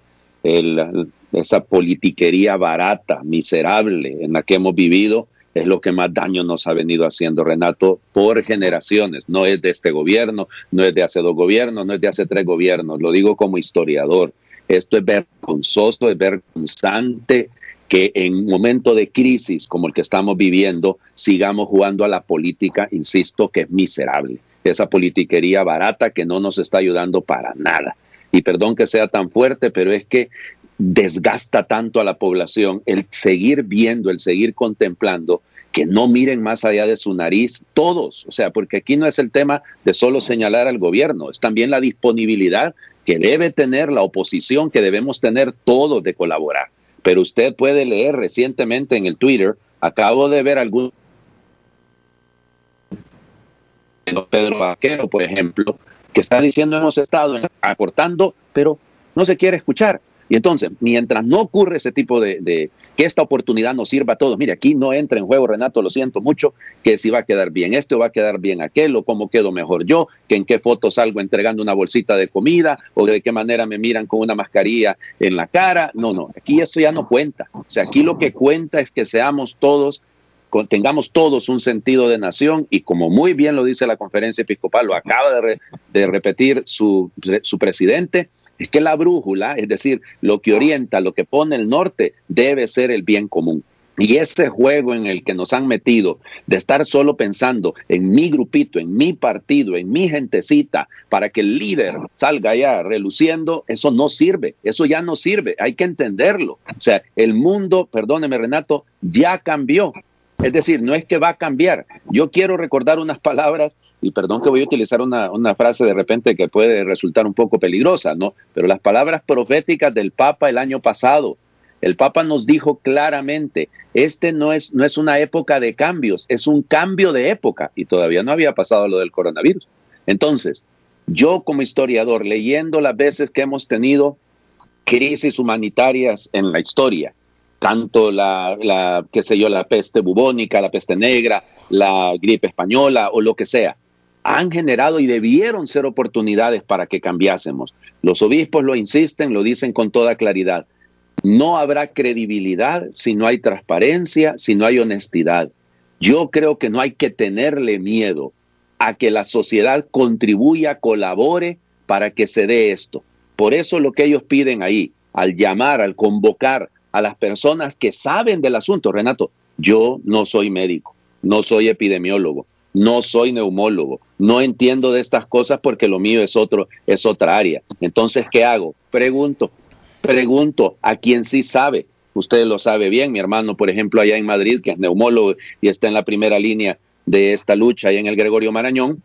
Esa politiquería barata, miserable en la que hemos vivido, es lo que más daño nos ha venido haciendo, Renato, por generaciones. No es de este gobierno, no es de hace 2 gobiernos, no es de hace 3 gobiernos. Lo digo como historiador. Esto es vergonzoso, es vergonzante que en un momento de crisis como el que estamos viviendo sigamos jugando a la política, insisto, que es miserable. Esa politiquería barata que no nos está ayudando para nada. Y perdón que sea tan fuerte, pero es que desgasta tanto a la población el seguir viendo, el seguir contemplando, que no miren más allá de su nariz todos. O sea, porque aquí no es el tema de solo señalar al gobierno, es también la disponibilidad que debe tener la oposición, que debemos tener todos de colaborar. Pero usted puede leer recientemente en el Twitter, acabo de ver algún Pedro Vaquero, por ejemplo, que está diciendo hemos estado aportando, pero no se quiere escuchar. Y entonces, mientras no ocurre ese tipo de que esta oportunidad nos sirva a todos, mire, aquí no entra en juego, Renato, lo siento mucho, que si va a quedar bien esto, va a quedar bien aquel, o cómo quedo mejor yo, que en qué foto salgo entregando una bolsita de comida, o de qué manera me miran con una mascarilla en la cara. No, aquí esto ya no cuenta. O sea, aquí lo que cuenta es que seamos todos, tengamos todos un sentido de nación, y como muy bien lo dice la Conferencia Episcopal, lo acaba de repetir su presidente, es que la brújula, es decir, lo que orienta, lo que pone el norte, debe ser el bien común. Y ese juego en el que nos han metido de estar solo pensando en mi grupito, en mi partido, en mi gentecita, para que el líder salga allá reluciendo, eso no sirve, eso ya no sirve, hay que entenderlo. O sea, el mundo, perdóneme Renato, ya cambió. Es decir, no es que va a cambiar. Yo quiero recordar unas palabras, y perdón que voy a utilizar una frase de repente que puede resultar un poco peligrosa, ¿no? Pero las palabras proféticas del Papa el año pasado. El Papa nos dijo claramente, no es una época de cambios, es un cambio de época, y todavía no había pasado lo del coronavirus. Entonces, yo como historiador, leyendo las veces que hemos tenido crisis humanitarias en la historia, tanto la peste bubónica, la peste negra, la gripe española o lo que sea, han generado y debieron ser oportunidades para que cambiásemos. Los obispos lo insisten, lo dicen con toda claridad. No habrá credibilidad si no hay transparencia, si no hay honestidad. Yo creo que no hay que tenerle miedo a que la sociedad contribuya, colabore para que se dé esto. Por eso lo que ellos piden ahí, al llamar, al convocar a las personas que saben del asunto. Renato, yo no soy médico, no soy epidemiólogo, no soy neumólogo, no entiendo de estas cosas porque lo mío es otra área. Entonces, ¿qué hago? Pregunto a quien sí sabe. Usted lo sabe bien, mi hermano, por ejemplo, allá en Madrid, que es neumólogo y está en la primera línea de esta lucha ahí en el Gregorio Marañón.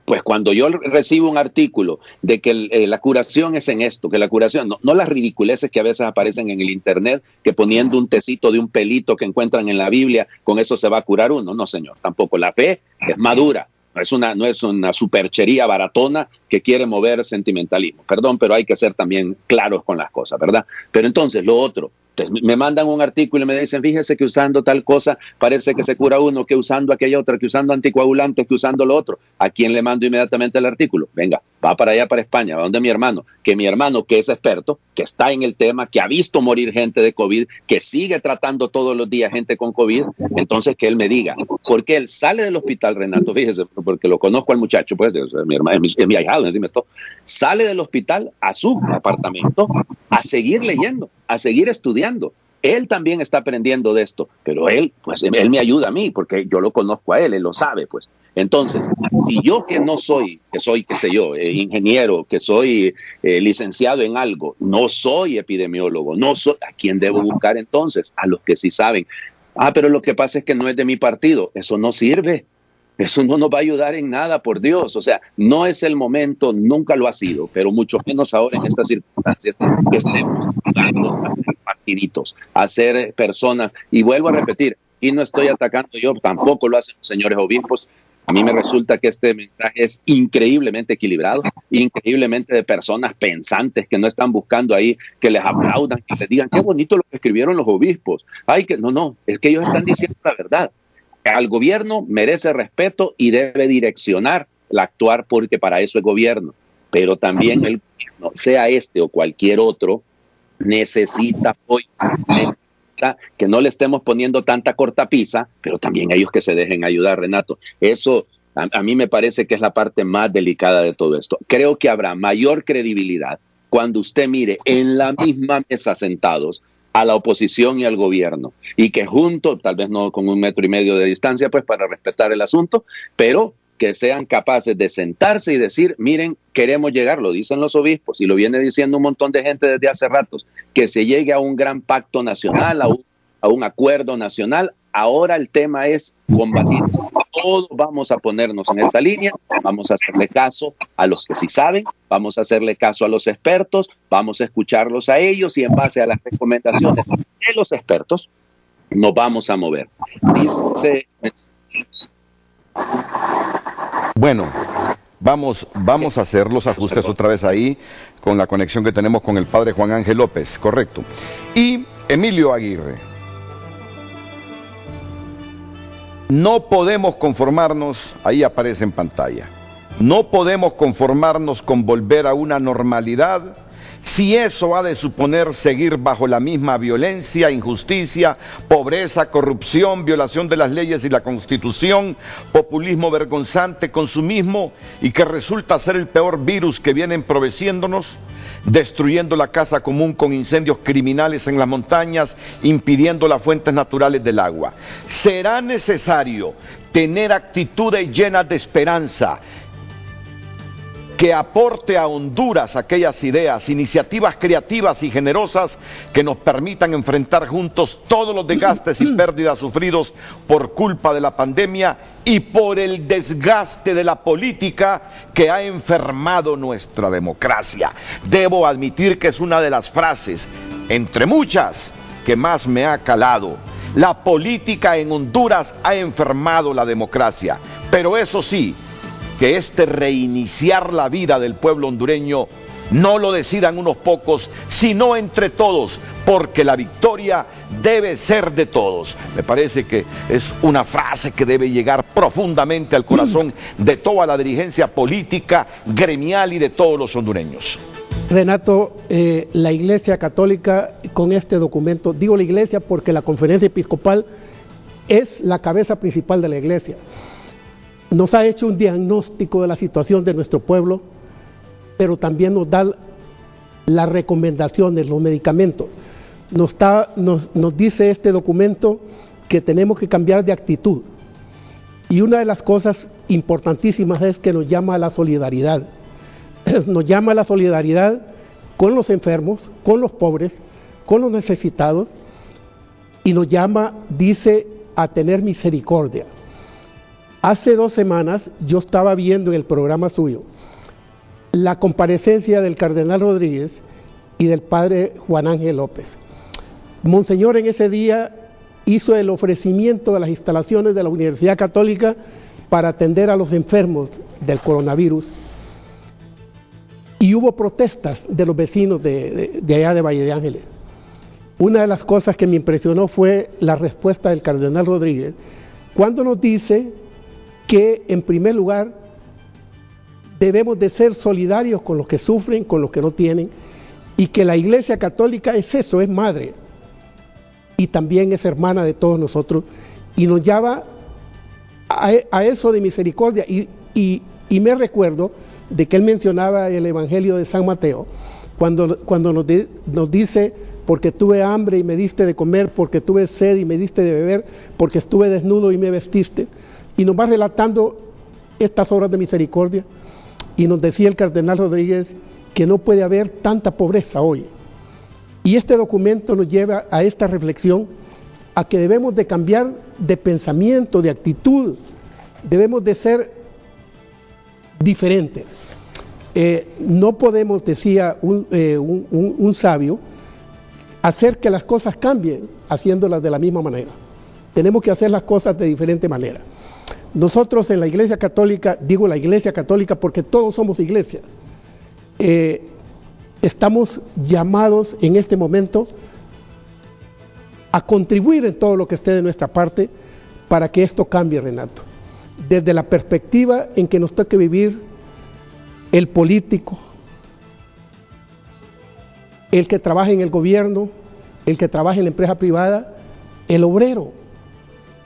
Pues cuando yo recibo un artículo de que la curación es en esto, que la curación, no las ridiculeces que a veces aparecen en el internet, que poniendo un tecito de un pelito que encuentran en la Biblia, con eso se va a curar uno. No, señor, tampoco. La fe es madura, no es una superchería baratona que quiere mover sentimentalismo. Perdón, pero hay que ser también claros con las cosas, ¿verdad? Pero entonces, lo otro, me mandan un artículo y me dicen, fíjese que usando tal cosa parece que se cura uno, que usando aquella otra, que usando anticoagulantes, que usando lo otro. ¿A quién le mando inmediatamente el artículo? Venga, va para allá, para España, va donde mi hermano, que es experto, que está en el tema, que ha visto morir gente de COVID, que sigue tratando todos los días gente con COVID. Entonces que él me diga, porque él sale del hospital, Renato, fíjese, porque lo conozco al muchacho, pues mi hermano, es mi ahijado, encima de todo, sale del hospital a su apartamento a seguir leyendo, a seguir estudiando. Él también está aprendiendo de esto, pero él me ayuda a mí porque yo lo conozco a él lo sabe, pues. Entonces, si yo que no soy, qué sé yo, ingeniero, que soy licenciado en algo, no soy epidemiólogo, no soy, ¿a quién debo buscar entonces? A los que sí saben. Pero lo que pasa es que no es de mi partido. Eso no sirve. Eso no nos va a ayudar en nada, por Dios. O sea, no es el momento, nunca lo ha sido, pero mucho menos ahora en estas circunstancias que estemos dando a hacer partiditos, a ser personas. Y vuelvo a repetir, y no estoy atacando yo, tampoco lo hacen los señores obispos. A mí me resulta que este mensaje es increíblemente equilibrado, increíblemente de personas pensantes que no están buscando ahí que les aplaudan, que les digan, qué bonito lo que escribieron los obispos. No, es que ellos están diciendo la verdad. Al gobierno merece respeto y debe direccionar el actuar porque para eso es gobierno. Pero también el gobierno, sea este o cualquier otro, necesita apoyo. Que no le estemos poniendo tanta cortapisa, pero también ellos que se dejen ayudar, Renato. Eso a mí me parece que es la parte más delicada de todo esto. Creo que habrá mayor credibilidad cuando usted mire en la misma mesa sentados a la oposición y al gobierno, y que juntos, tal vez no con 1,5 metros de distancia, pues para respetar el asunto, pero que sean capaces de sentarse y decir, miren, queremos llegar, lo dicen los obispos, y lo viene diciendo un montón de gente desde hace ratos, que se llegue a un gran pacto nacional, a un acuerdo nacional. Ahora el tema es combatir. Todos vamos a ponernos en esta línea, vamos a hacerle caso a los que sí saben, vamos a hacerle caso a los expertos, vamos a escucharlos a ellos y en base a las recomendaciones de los expertos nos vamos a mover. Bueno, vamos a hacer los ajustes otra vez ahí con la conexión que tenemos con el padre Juan Ángel López, correcto. Y Emilio Aguirre. No podemos conformarnos, ahí aparece en pantalla, no podemos conformarnos con volver a una normalidad si eso ha de suponer seguir bajo la misma violencia, injusticia, pobreza, corrupción, violación de las leyes y la Constitución, populismo vergonzante, consumismo y que resulta ser el peor virus que viene emproveciéndonos, destruyendo la casa común con incendios criminales en las montañas, impidiendo las fuentes naturales del agua. Será necesario tener actitudes llenas de esperanza que aporte a Honduras aquellas ideas, iniciativas creativas y generosas que nos permitan enfrentar juntos todos los desgastes y pérdidas sufridos por culpa de la pandemia y por el desgaste de la política que ha enfermado nuestra democracia. Debo admitir que es una de las frases, entre muchas, que más me ha calado. La política en Honduras ha enfermado la democracia, pero eso sí, que este reiniciar la vida del pueblo hondureño no lo decidan unos pocos, sino entre todos, porque la victoria debe ser de todos. Me parece que es una frase que debe llegar profundamente al corazón de toda la dirigencia política, gremial y de todos los hondureños. Renato, la Iglesia Católica con este documento, digo la Iglesia porque la Conferencia Episcopal es la cabeza principal de la Iglesia, nos ha hecho un diagnóstico de la situación de nuestro pueblo, pero también nos da las recomendaciones, los medicamentos. nos dice este documento que tenemos que cambiar de actitud. Y una de las cosas importantísimas es que nos llama a la solidaridad. Nos llama a la solidaridad con los enfermos, con los pobres, con los necesitados, y nos llama, dice, a tener misericordia. Hace 2 semanas yo estaba viendo en el programa suyo la comparecencia del cardenal Rodríguez y del padre Juan Ángel López. Monseñor en ese día hizo el ofrecimiento de las instalaciones de la Universidad Católica para atender a los enfermos del coronavirus, y hubo protestas de los vecinos de allá de Valle de Ángeles. Una de las cosas que me impresionó fue la respuesta del cardenal Rodríguez, cuando nos dice que en primer lugar debemos de ser solidarios con los que sufren, con los que no tienen, y que la Iglesia Católica es eso, es madre, y también es hermana de todos nosotros, y nos llama a eso de misericordia. Y me recuerdo de que él mencionaba el Evangelio de San Mateo, cuando nos dice, porque tuve hambre y me diste de comer, porque tuve sed y me diste de beber, porque estuve desnudo y me vestiste, y nos va relatando estas obras de misericordia. Y nos decía el cardenal Rodríguez que no puede haber tanta pobreza hoy. Y este documento nos lleva a esta reflexión, a que debemos de cambiar de pensamiento, de actitud, debemos de ser diferentes. No podemos, decía un sabio, hacer que las cosas cambien haciéndolas de la misma manera. Tenemos que hacer las cosas de diferente manera. Nosotros en la Iglesia Católica, digo la Iglesia Católica porque todos somos iglesia, estamos llamados en este momento a contribuir en todo lo que esté de nuestra parte para que esto cambie, Renato. Desde la perspectiva en que nos toque vivir el político, el que trabaja en el gobierno, el que trabaja en la empresa privada, el obrero.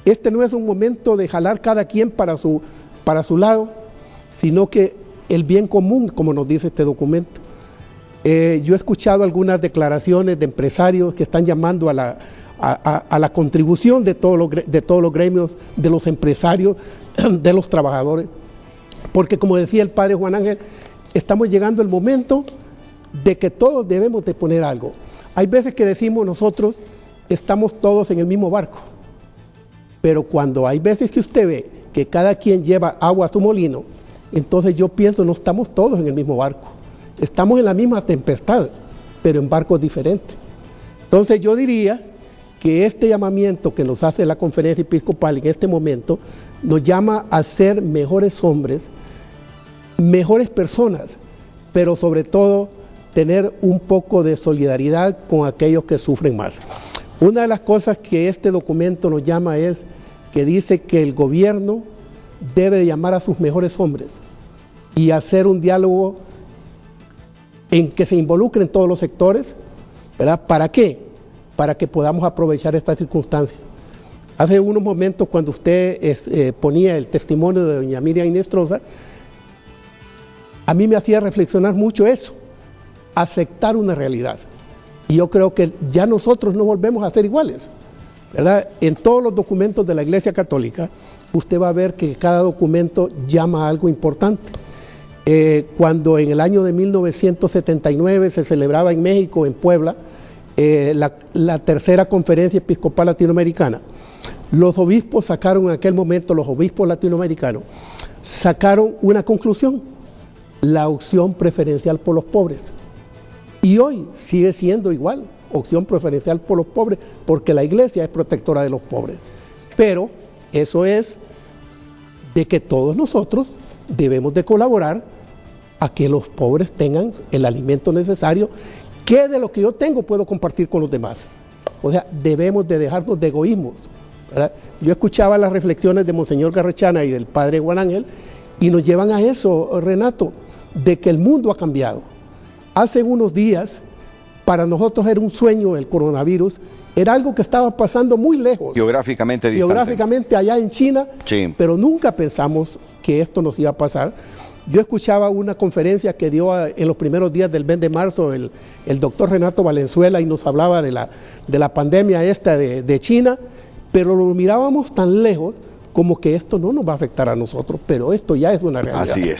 Este no es un momento de jalar cada quien para su lado, sino que el bien común, como nos dice este documento. Yo he escuchado algunas declaraciones de empresarios que están llamando a la contribución de todos los gremios, de los empresarios, de los trabajadores, porque como decía el padre Juan Ángel, estamos llegando al momento de que todos debemos de poner algo. Hay veces que decimos nosotros, estamos todos en el mismo barco, pero cuando hay veces que usted ve que cada quien lleva agua a su molino, entonces yo pienso, no estamos todos en el mismo barco, estamos en la misma tempestad, pero en barcos diferentes. Entonces yo diría que este llamamiento que nos hace la Conferencia Episcopal en este momento, nos llama a ser mejores hombres, mejores personas, pero sobre todo tener un poco de solidaridad con aquellos que sufren más. Una de las cosas que este documento nos llama es que dice que el gobierno debe llamar a sus mejores hombres y hacer un diálogo en que se involucren todos los sectores, ¿verdad? ¿Para qué? Para que podamos aprovechar esta circunstancia. Hace unos momentos, cuando usted ponía el testimonio de doña Miriam Inestrosa, a mí me hacía reflexionar mucho eso, aceptar una realidad. Y yo creo que ya nosotros no volvemos a ser iguales, ¿verdad? En todos los documentos de la Iglesia Católica, usted va a ver que cada documento llama a algo importante. Cuando en el año de 1979 se celebraba en México, en Puebla, la tercera conferencia episcopal latinoamericana, los obispos sacaron en aquel momento, los obispos latinoamericanos, sacaron una conclusión: la opción preferencial por los pobres. Y hoy sigue siendo igual, opción preferencial por los pobres, porque la Iglesia es protectora de los pobres. Pero eso es de que todos nosotros debemos de colaborar a que los pobres tengan el alimento necesario, que de lo que yo tengo puedo compartir con los demás. O sea, debemos de dejarnos de egoísmos, ¿verdad? Yo escuchaba las reflexiones de Monseñor Garrachana y del padre Juan Ángel y nos llevan a eso, Renato, de que el mundo ha cambiado. Hace unos días, para nosotros era un sueño el coronavirus, era algo que estaba pasando muy lejos. Geográficamente distante. Geográficamente allá en China, sí. Pero nunca pensamos que esto nos iba a pasar. Yo escuchaba una conferencia que dio en los primeros días del mes de marzo el doctor Renato Valenzuela y nos hablaba de la pandemia esta de China, pero lo mirábamos tan lejos como que esto no nos va a afectar a nosotros, pero esto ya es una realidad.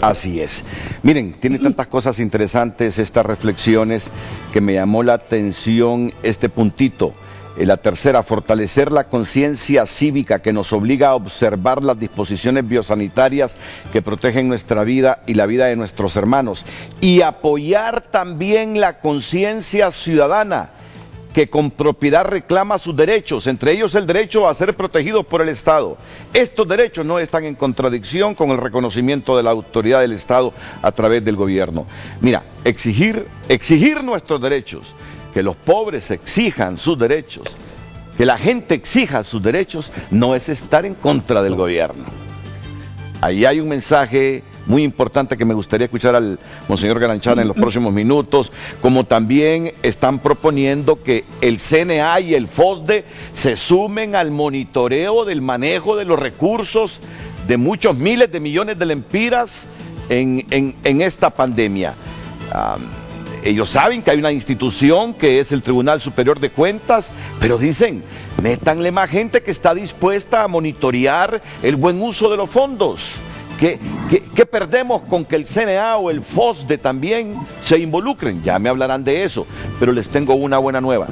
Así es. Miren, tiene tantas cosas interesantes estas reflexiones que me llamó la atención este puntito. La tercera, fortalecer la conciencia cívica que nos obliga a observar las disposiciones biosanitarias que protegen nuestra vida y la vida de nuestros hermanos. Y apoyar también la conciencia ciudadana que con propiedad reclama sus derechos, entre ellos el derecho a ser protegidos por el Estado. Estos derechos no están en contradicción con el reconocimiento de la autoridad del Estado a través del gobierno. Mira, exigir nuestros derechos, que los pobres exijan sus derechos, que la gente exija sus derechos, no es estar en contra del gobierno. Ahí hay un mensaje muy importante que me gustaría escuchar al monseñor Garachana en los próximos minutos, como también están proponiendo que el CNA y el FOSDE se sumen al monitoreo del manejo de los recursos de muchos miles de millones de lempiras en esta pandemia. Ellos saben que hay una institución que es el Tribunal Superior de Cuentas, pero dicen, métanle más gente que está dispuesta a monitorear el buen uso de los fondos. ¿Qué perdemos con que el CNA o el FOSDE también se involucren? Ya me hablarán de eso, pero les tengo una buena nueva.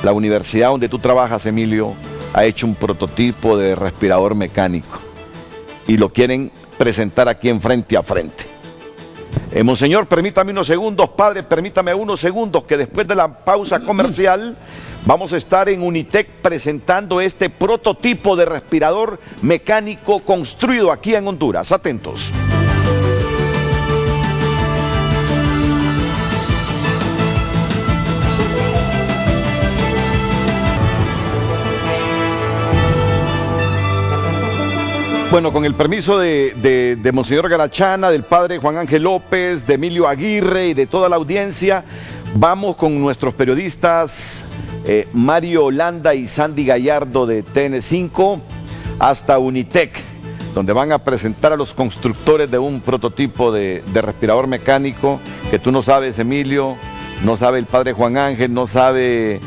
La universidad donde tú trabajas, Emilio, ha hecho un prototipo de respirador mecánico y lo quieren presentar aquí en Frente a Frente. Monseñor, permítame unos segundos, padre, permítame unos segundos, que después de la pausa comercial vamos a estar en Unitec presentando este prototipo de respirador mecánico construido aquí en Honduras. Atentos. Bueno, con el permiso de Monseñor Garachana, del padre Juan Ángel López, de Emilio Aguirre y de toda la audiencia, vamos con nuestros periodistas Mario Holanda y Sandy Gallardo de TN5 hasta Unitec, donde van a presentar a los constructores de un prototipo de respirador mecánico que tú no sabes, Emilio, no sabe el padre Juan Ángel, no sabe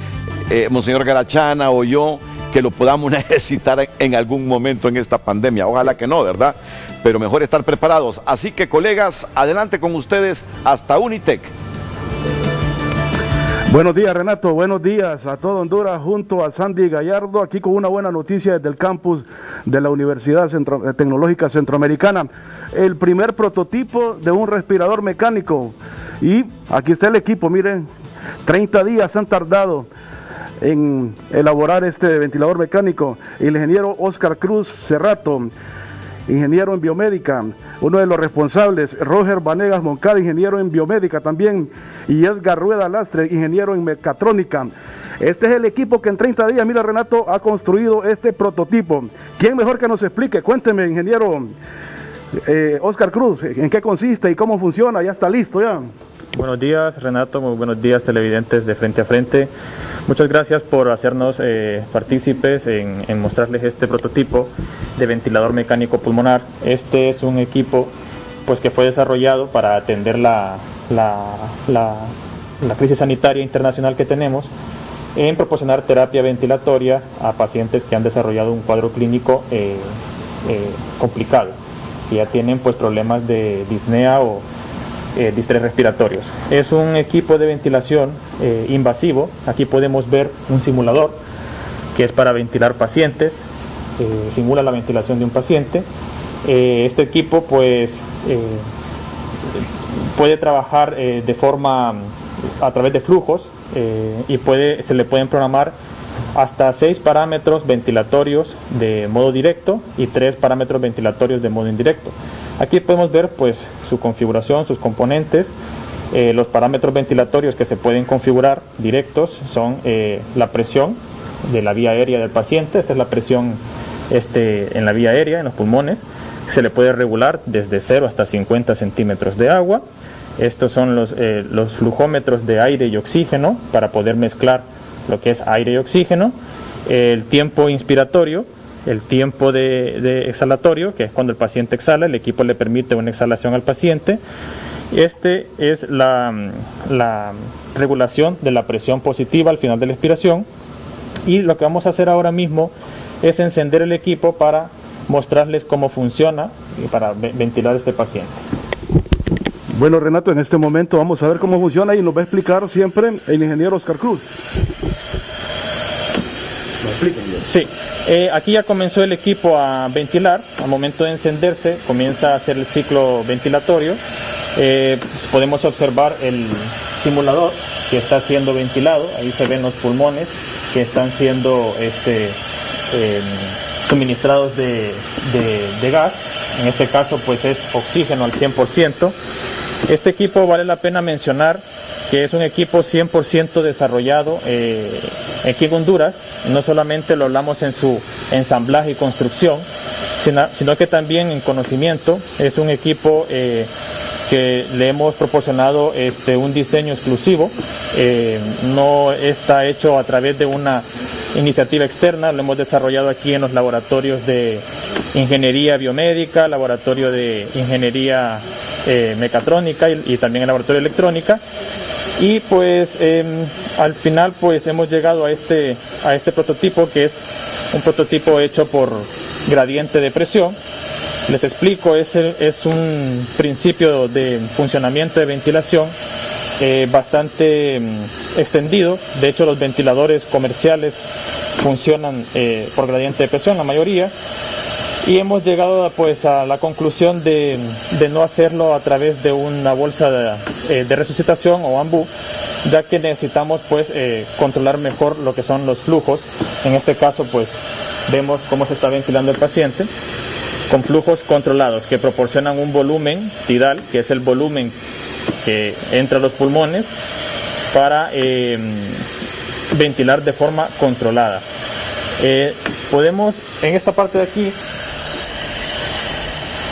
Monseñor Garachana o yo, que lo podamos necesitar en algún momento en esta pandemia. Ojalá que no, ¿verdad? Pero mejor estar preparados. Así que, colegas, adelante con ustedes hasta Unitec. Buenos días, Renato. Buenos días a todo Honduras junto a Sandy Gallardo, aquí con una buena noticia desde el campus de la Universidad Tecnológica Centroamericana. El primer prototipo de un respirador mecánico. Y aquí está el equipo, miren, 30 días han tardado en elaborar este ventilador mecánico. El ingeniero Oscar Cruz Cerrato, ingeniero en biomédica, uno de los responsables, Roger Vanegas Moncada, ingeniero en biomédica también, y Edgar Rueda Lastre, ingeniero en mecatrónica. Este es el equipo que en 30 días, mira, Renato, ha construido este prototipo. ¿Quién mejor que nos explique? Cuénteme, ingeniero Oscar Cruz, ¿en qué consiste y cómo funciona? Ya está listo ya. Buenos días, Renato, muy buenos días, televidentes de Frente a Frente. Muchas gracias por hacernos partícipes en mostrarles este prototipo de ventilador mecánico pulmonar. Este es un equipo pues, que fue desarrollado para atender la crisis sanitaria internacional que tenemos en proporcionar terapia ventilatoria a pacientes que han desarrollado un cuadro clínico complicado, que ya tienen pues, problemas de disnea o distrés respiratorios. Es un equipo de ventilación invasivo. Aquí podemos ver un simulador que es para ventilar pacientes, simula la ventilación de un paciente. Este equipo pues puede trabajar de forma a través de flujos y se le pueden programar hasta 6 parámetros ventilatorios de modo directo y 3 parámetros ventilatorios de modo indirecto. Aquí podemos ver pues su configuración, sus componentes. Los parámetros ventilatorios que se pueden configurar directos son la presión de la vía aérea del paciente. Esta es la presión en la vía aérea, en los pulmones. Se le puede regular desde 0 hasta 50 centímetros de agua. Estos son los flujómetros de aire y oxígeno para poder mezclar lo que es aire y oxígeno. El tiempo inspiratorio el tiempo de exhalatorio, que es cuando el paciente exhala, el equipo le permite una exhalación al paciente. Este es la regulación de la presión positiva al final de la expiración, y lo que vamos a hacer ahora mismo es encender el equipo para mostrarles cómo funciona y para ventilar a este paciente. Bueno, Renato, en este momento vamos a ver cómo funciona y nos va a explicar siempre el ingeniero Oscar Cruz. Sí, aquí ya comenzó el equipo a ventilar. Al momento de encenderse comienza a hacer el ciclo ventilatorio. Podemos observar el simulador que está siendo ventilado. Ahí se ven los pulmones que están siendo suministrados de gas. En este caso pues es oxígeno al 100%. Este equipo, vale la pena mencionar que es un equipo 100% desarrollado aquí en Honduras. No solamente lo hablamos en su ensamblaje y construcción, sino que también en conocimiento. Es un equipo que le hemos proporcionado un diseño exclusivo. No está hecho a través de una iniciativa externa, lo hemos desarrollado aquí en los laboratorios de ingeniería biomédica, laboratorio de ingeniería mecatrónica y también el laboratorio de electrónica. Y pues al final pues hemos llegado a este prototipo, que es un prototipo hecho por gradiente de presión. Les explico, es un principio de funcionamiento de ventilación bastante extendido. De hecho, los ventiladores comerciales funcionan por gradiente de presión, la mayoría. Y hemos llegado pues a la conclusión de no hacerlo a través de una bolsa de resucitación o AMBU, ya que necesitamos pues controlar mejor lo que son los flujos. En este caso pues vemos cómo se está ventilando el paciente con flujos controlados que proporcionan un volumen tidal, que es el volumen que entra a los pulmones, para ventilar de forma controlada. Podemos, en esta parte de aquí,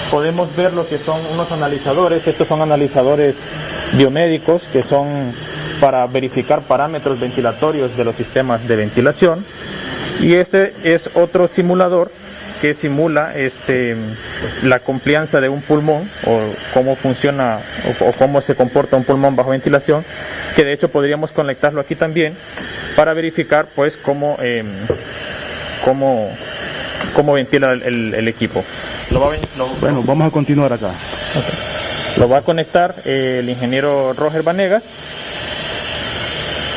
podemos ver lo que son unos analizadores. Estos son analizadores biomédicos que son para verificar parámetros ventilatorios de los sistemas de ventilación. Y este es otro simulador que simula la complianza de un pulmón, o cómo funciona o cómo se comporta un pulmón bajo ventilación, que de hecho podríamos conectarlo aquí también para verificar pues cómo ventila el equipo. Bueno, vamos a continuar acá. Okay. Lo va a conectar el ingeniero Roger Vanegas,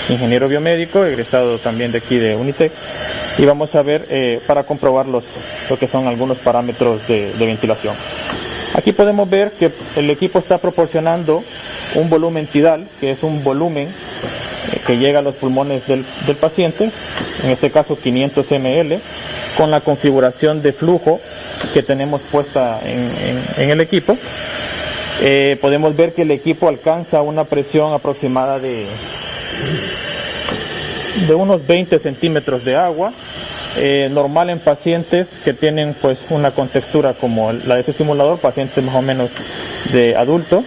ingeniero biomédico, egresado también de aquí de Unitec, y vamos a ver para comprobar lo que son algunos parámetros de ventilación. Aquí podemos ver que el equipo está proporcionando un volumen tidal, que es un volumen que llega a los pulmones del paciente, en este caso 500 ml, con la configuración de flujo que tenemos puesta en el equipo. Podemos ver que el equipo alcanza una presión aproximada de unos 20 centímetros de agua, normal en pacientes que tienen pues una contextura como la de este simulador, pacientes más o menos de adulto.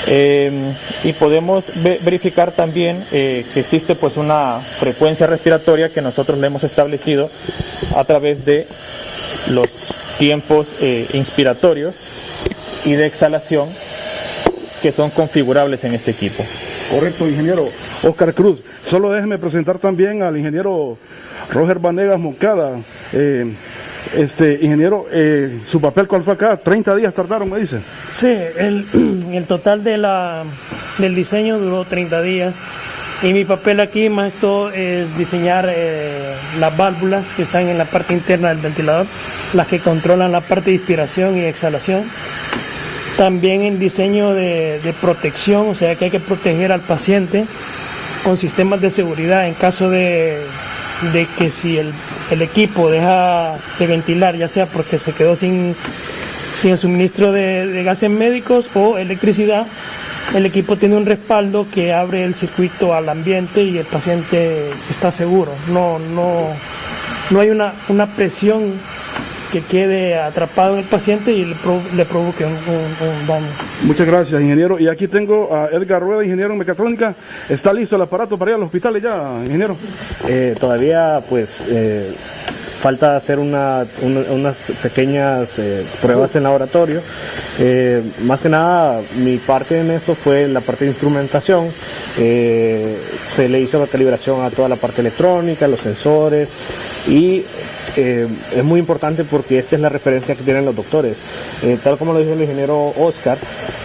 Y podemos verificar también que existe pues una frecuencia respiratoria que nosotros le hemos establecido a través de los tiempos inspiratorios y de exhalación que son configurables en este equipo. Correcto, ingeniero Oscar Cruz. Solo déjeme presentar también al ingeniero Roger Vanegas Moncada. Ingeniero, su papel, ¿cuál fue acá? 30 días tardaron, me dice. Sí, el total del diseño duró 30 días. Y mi papel aquí, más todo, es diseñar las válvulas que están en la parte interna del ventilador, las que controlan la parte de inspiración y exhalación. También en diseño de protección, o sea que hay que proteger al paciente con sistemas de seguridad en caso de que si el equipo deja de ventilar, ya sea porque se quedó sin el suministro de gases médicos o electricidad, el equipo tiene un respaldo que abre el circuito al ambiente y el paciente está seguro. No hay una presión que quede atrapado en el paciente y le provoque un daño. Muchas gracias, ingeniero. Y aquí tengo a Edgar Rueda, ingeniero en mecatrónica. ¿Está listo el aparato para ir al hospital ya, ingeniero? Todavía, pues, falta hacer unas pequeñas pruebas en laboratorio. Más que nada, mi parte en esto fue la parte de instrumentación. Se le hizo la calibración a toda la parte electrónica, los sensores, y es muy importante porque esta es la referencia que tienen los doctores. Tal como lo dijo el ingeniero Oscar,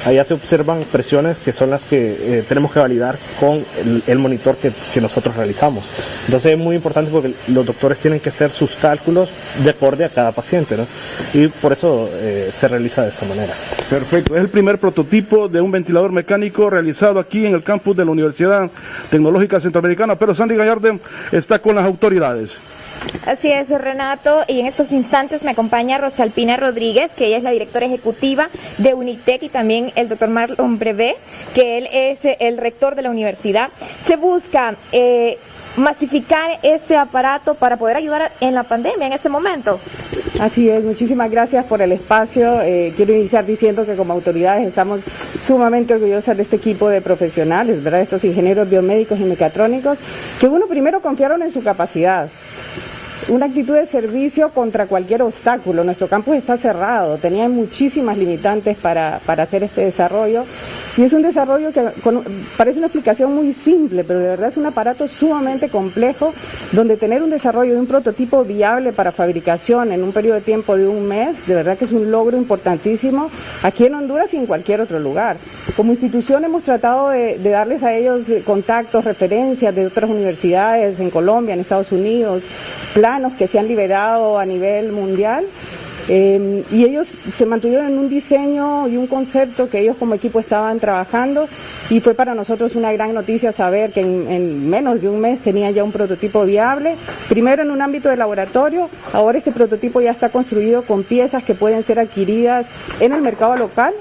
allá se observan presiones que son las que tenemos que validar con el monitor que nosotros realizamos. Entonces es muy importante porque los doctores tienen que hacer sus cálculos de acorde a cada paciente, ¿no? Y por eso se realiza de esta manera. Perfecto, es el primer prototipo de un ventilador mecánico realizado aquí en el campus de la Universidad Tecnológica Centroamericana, pero Sandy Gallardo está con las autoridades. Así es, Renato, y en estos instantes me acompaña Rosalpina Rodríguez, que ella es la directora ejecutiva de UNITEC, y también el doctor Marlon Brevé, que él es el rector de la universidad. Se busca masificar este aparato para poder ayudar en la pandemia en este momento. Así es, muchísimas gracias por el espacio. Quiero iniciar diciendo que como autoridades estamos sumamente orgullosas de este equipo de profesionales, ¿verdad? Estos ingenieros biomédicos y mecatrónicos, que primero confiaron en su capacidad. Una actitud de servicio contra cualquier obstáculo. Nuestro campus está cerrado, tenía muchísimas limitantes para hacer este desarrollo, y es un desarrollo que parece una explicación muy simple, pero de verdad es un aparato sumamente complejo, donde tener un desarrollo de un prototipo viable para fabricación en un periodo de tiempo de un mes, de verdad que es un logro importantísimo aquí en Honduras y en cualquier otro lugar. Como institución hemos tratado de darles a ellos contactos, referencias de otras universidades en Colombia, en Estados Unidos, planos que se han liberado a nivel mundial, y ellos se mantuvieron en un diseño y un concepto que ellos como equipo estaban trabajando, y fue para nosotros una gran noticia saber que en menos de un mes tenían ya un prototipo viable, primero en un ámbito de laboratorio. Ahora este prototipo ya está construido con piezas que pueden ser adquiridas en el mercado local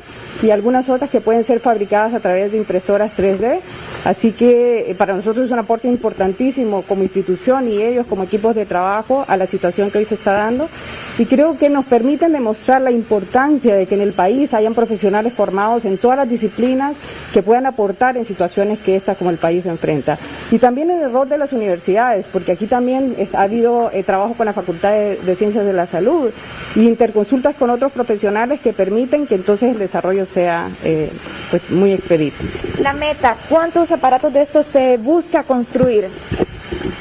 y algunas otras que pueden ser fabricadas a través de impresoras 3D. Así que para nosotros es un aporte importantísimo como institución y ellos como equipos de trabajo a la situación que hoy se está dando, y creo que nos permiten demostrar la importancia de que en el país hayan profesionales formados en todas las disciplinas que puedan aportar en situaciones que esta como el país enfrenta. Y también en el rol de las universidades, porque aquí también ha habido trabajo con la Facultad de Ciencias de la Salud y interconsultas con otros profesionales que permiten que entonces el desarrollo sea pues muy expedito. La meta, ¿cuántos aparatos de estos se busca construir?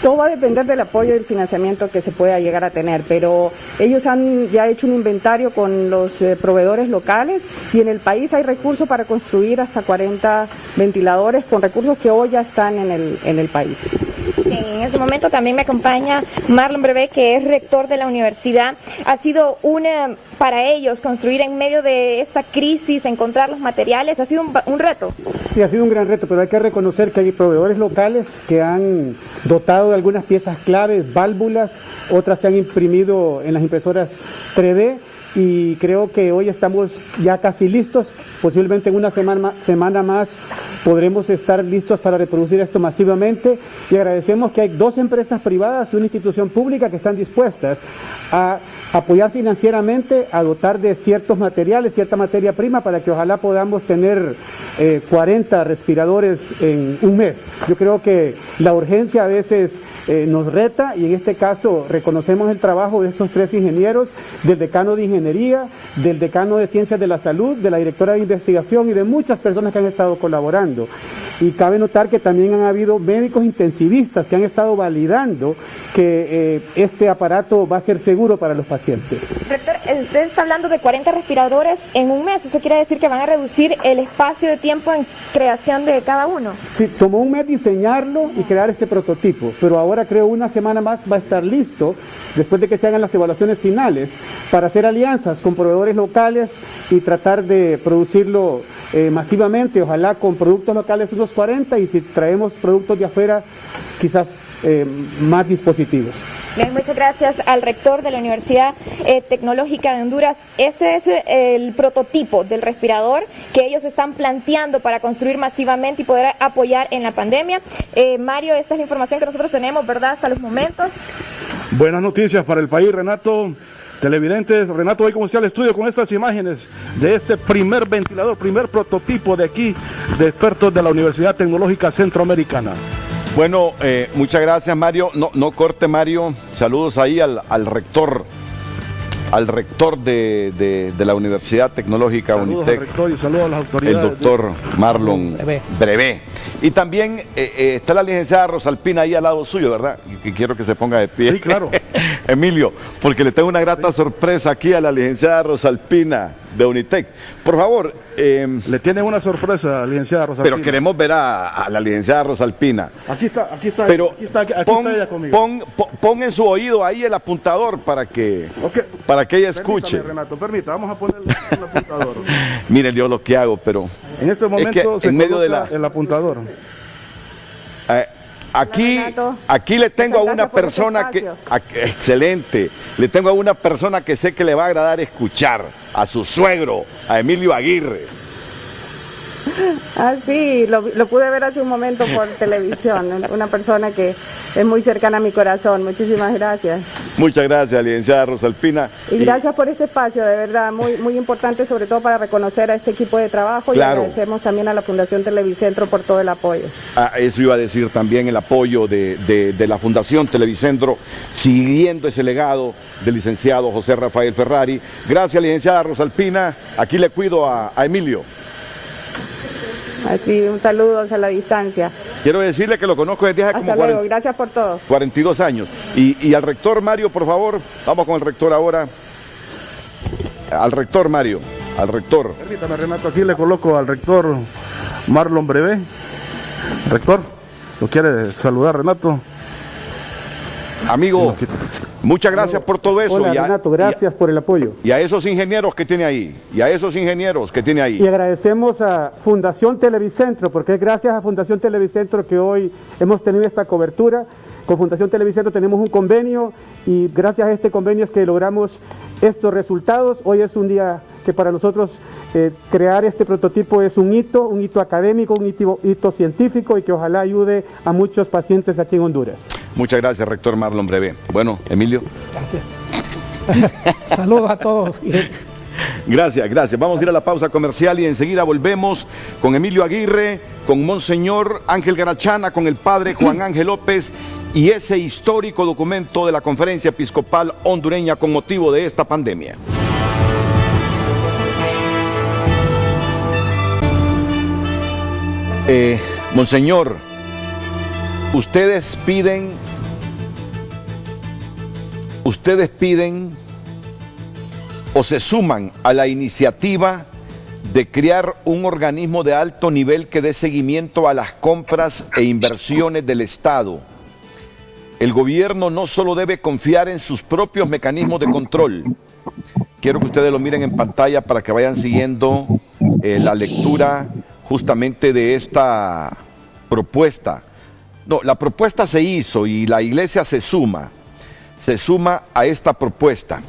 Todo va a depender del apoyo y del financiamiento que se pueda llegar a tener, pero ellos han ya hecho un inventario con los proveedores locales, y en el país hay recursos para construir hasta 40 ventiladores con recursos que hoy ya están en el país. Bien, en este momento también me acompaña Marlon Brevé, que es rector de la universidad. Ha sido para ellos construir en medio de esta crisis, encontrar los materiales, ha sido un reto. Sí, ha sido un gran reto, pero hay que reconocer que hay proveedores locales que han dotado de algunas piezas claves, válvulas, otras se han imprimido en las impresoras 3D, y creo que hoy estamos ya casi listos. Posiblemente en una semana más podremos estar listos para reproducir esto masivamente, y agradecemos que hay 2 empresas privadas y una institución pública que están dispuestas a apoyar financieramente, a dotar de ciertos materiales, cierta materia prima, para que ojalá podamos tener 40 respiradores en un mes. Yo creo que la urgencia a veces nos reta, y en este caso reconocemos el trabajo de estos 3 ingenieros, del decano de Ingeniería, del decano de Ciencias de la Salud, de la directora de Investigación y de muchas personas que han estado colaborando. Y cabe notar que también han habido médicos intensivistas que han estado validando que este aparato va a ser seguro para los pacientes. Rector, usted está hablando de 40 respiradores en un mes. ¿Eso quiere decir que van a reducir el espacio de tiempo en creación de cada uno? Sí, tomó un mes diseñarlo y crear este prototipo, pero ahora creo una semana más va a estar listo, después de que se hagan las evaluaciones finales, para hacer alianzas con proveedores locales y tratar de producirlo masivamente, ojalá con productos locales unos 40, y si traemos productos de afuera, quizás más dispositivos. Bien, muchas gracias al rector de la Universidad Tecnológica de Honduras. Este es el prototipo del respirador que ellos están planteando para construir masivamente y poder apoyar en la pandemia. Mario, esta es la información que nosotros tenemos, ¿verdad?, hasta los momentos. Buenas noticias para el país, Renato. Televidentes, Renato, hoy como está al estudio con estas imágenes de este primer ventilador, primer prototipo de aquí, de expertos de la Universidad Tecnológica Centroamericana. Bueno, muchas gracias, Mario. No corte, Mario. Saludos ahí al rector de la Universidad Tecnológica UNITEC, rector, y saludos a las autoridades, el doctor Marlon Brevé. Y también está la licenciada Rosalpina ahí al lado suyo, ¿verdad? Y quiero que se ponga de pie. Sí, claro. Emilio, porque le tengo una grata sorpresa aquí a la licenciada Rosalpina de UNITEC. Por favor. Le tienen una sorpresa, licenciada Rosalpina. Pero queremos ver a la licenciada Rosalpina. Aquí está ella conmigo. Pon en su oído ahí el apuntador para que ella escuche. Renato, vamos a poner el apuntador. Miren yo lo que hago, pero en este momento en medio de el apuntador. Aquí le tengo a una persona excelente, le tengo a una persona que sé que le va a agradar escuchar, a su suegro, a Emilio Aguirre. Ah, sí, lo pude ver hace un momento por televisión, una persona que es muy cercana a mi corazón. Muchísimas gracias. Muchas gracias, licenciada Rosalpina. Y gracias por este espacio, de verdad, muy importante, sobre todo para reconocer a este equipo de trabajo. Claro. Y agradecemos también a la Fundación Televicentro por todo el apoyo. Eso iba a decir también, el apoyo de la Fundación Televicentro, siguiendo ese legado del licenciado José Rafael Ferrari. Gracias, licenciada Rosalpina. Aquí le cuido a Emilio. Así, un saludo a la distancia. Quiero decirle que lo conozco desde hace como 40, gracias por todo. 42 años. Y al rector Mario, por favor, vamos con el rector ahora. Al rector Mario, al rector. Permítame, Renato, aquí le coloco al rector Marlon Brevé. Rector, ¿lo quiere saludar, Renato? Amigo, muchas gracias por todo eso. Hola, Renato, gracias por el apoyo. Y a esos ingenieros que tiene ahí, y agradecemos a Fundación Televicentro, porque es gracias a Fundación Televicentro que hoy hemos tenido esta cobertura. Con Fundación Televicentro tenemos un convenio y gracias a este convenio es que logramos estos resultados. Hoy es un día que para nosotros crear este prototipo es un hito académico, un hito científico y que ojalá ayude a muchos pacientes aquí en Honduras. Muchas gracias, rector Marlon Brevé. Bueno, Emilio. Gracias. Saludos a todos. Gracias. Vamos a ir a la pausa comercial y enseguida volvemos con Emilio Aguirre, con Monseñor Ángel Garachana, con el padre Juan Ángel López y ese histórico documento de la Conferencia Episcopal Hondureña con motivo de esta pandemia. Monseñor, ustedes piden o se suman a la iniciativa de crear un organismo de alto nivel que dé seguimiento a las compras e inversiones del Estado. El gobierno no solo debe confiar en sus propios mecanismos de control. Quiero que ustedes lo miren en pantalla para que vayan siguiendo la lectura justamente de esta propuesta. No, la propuesta se hizo y la iglesia se suma a esta propuesta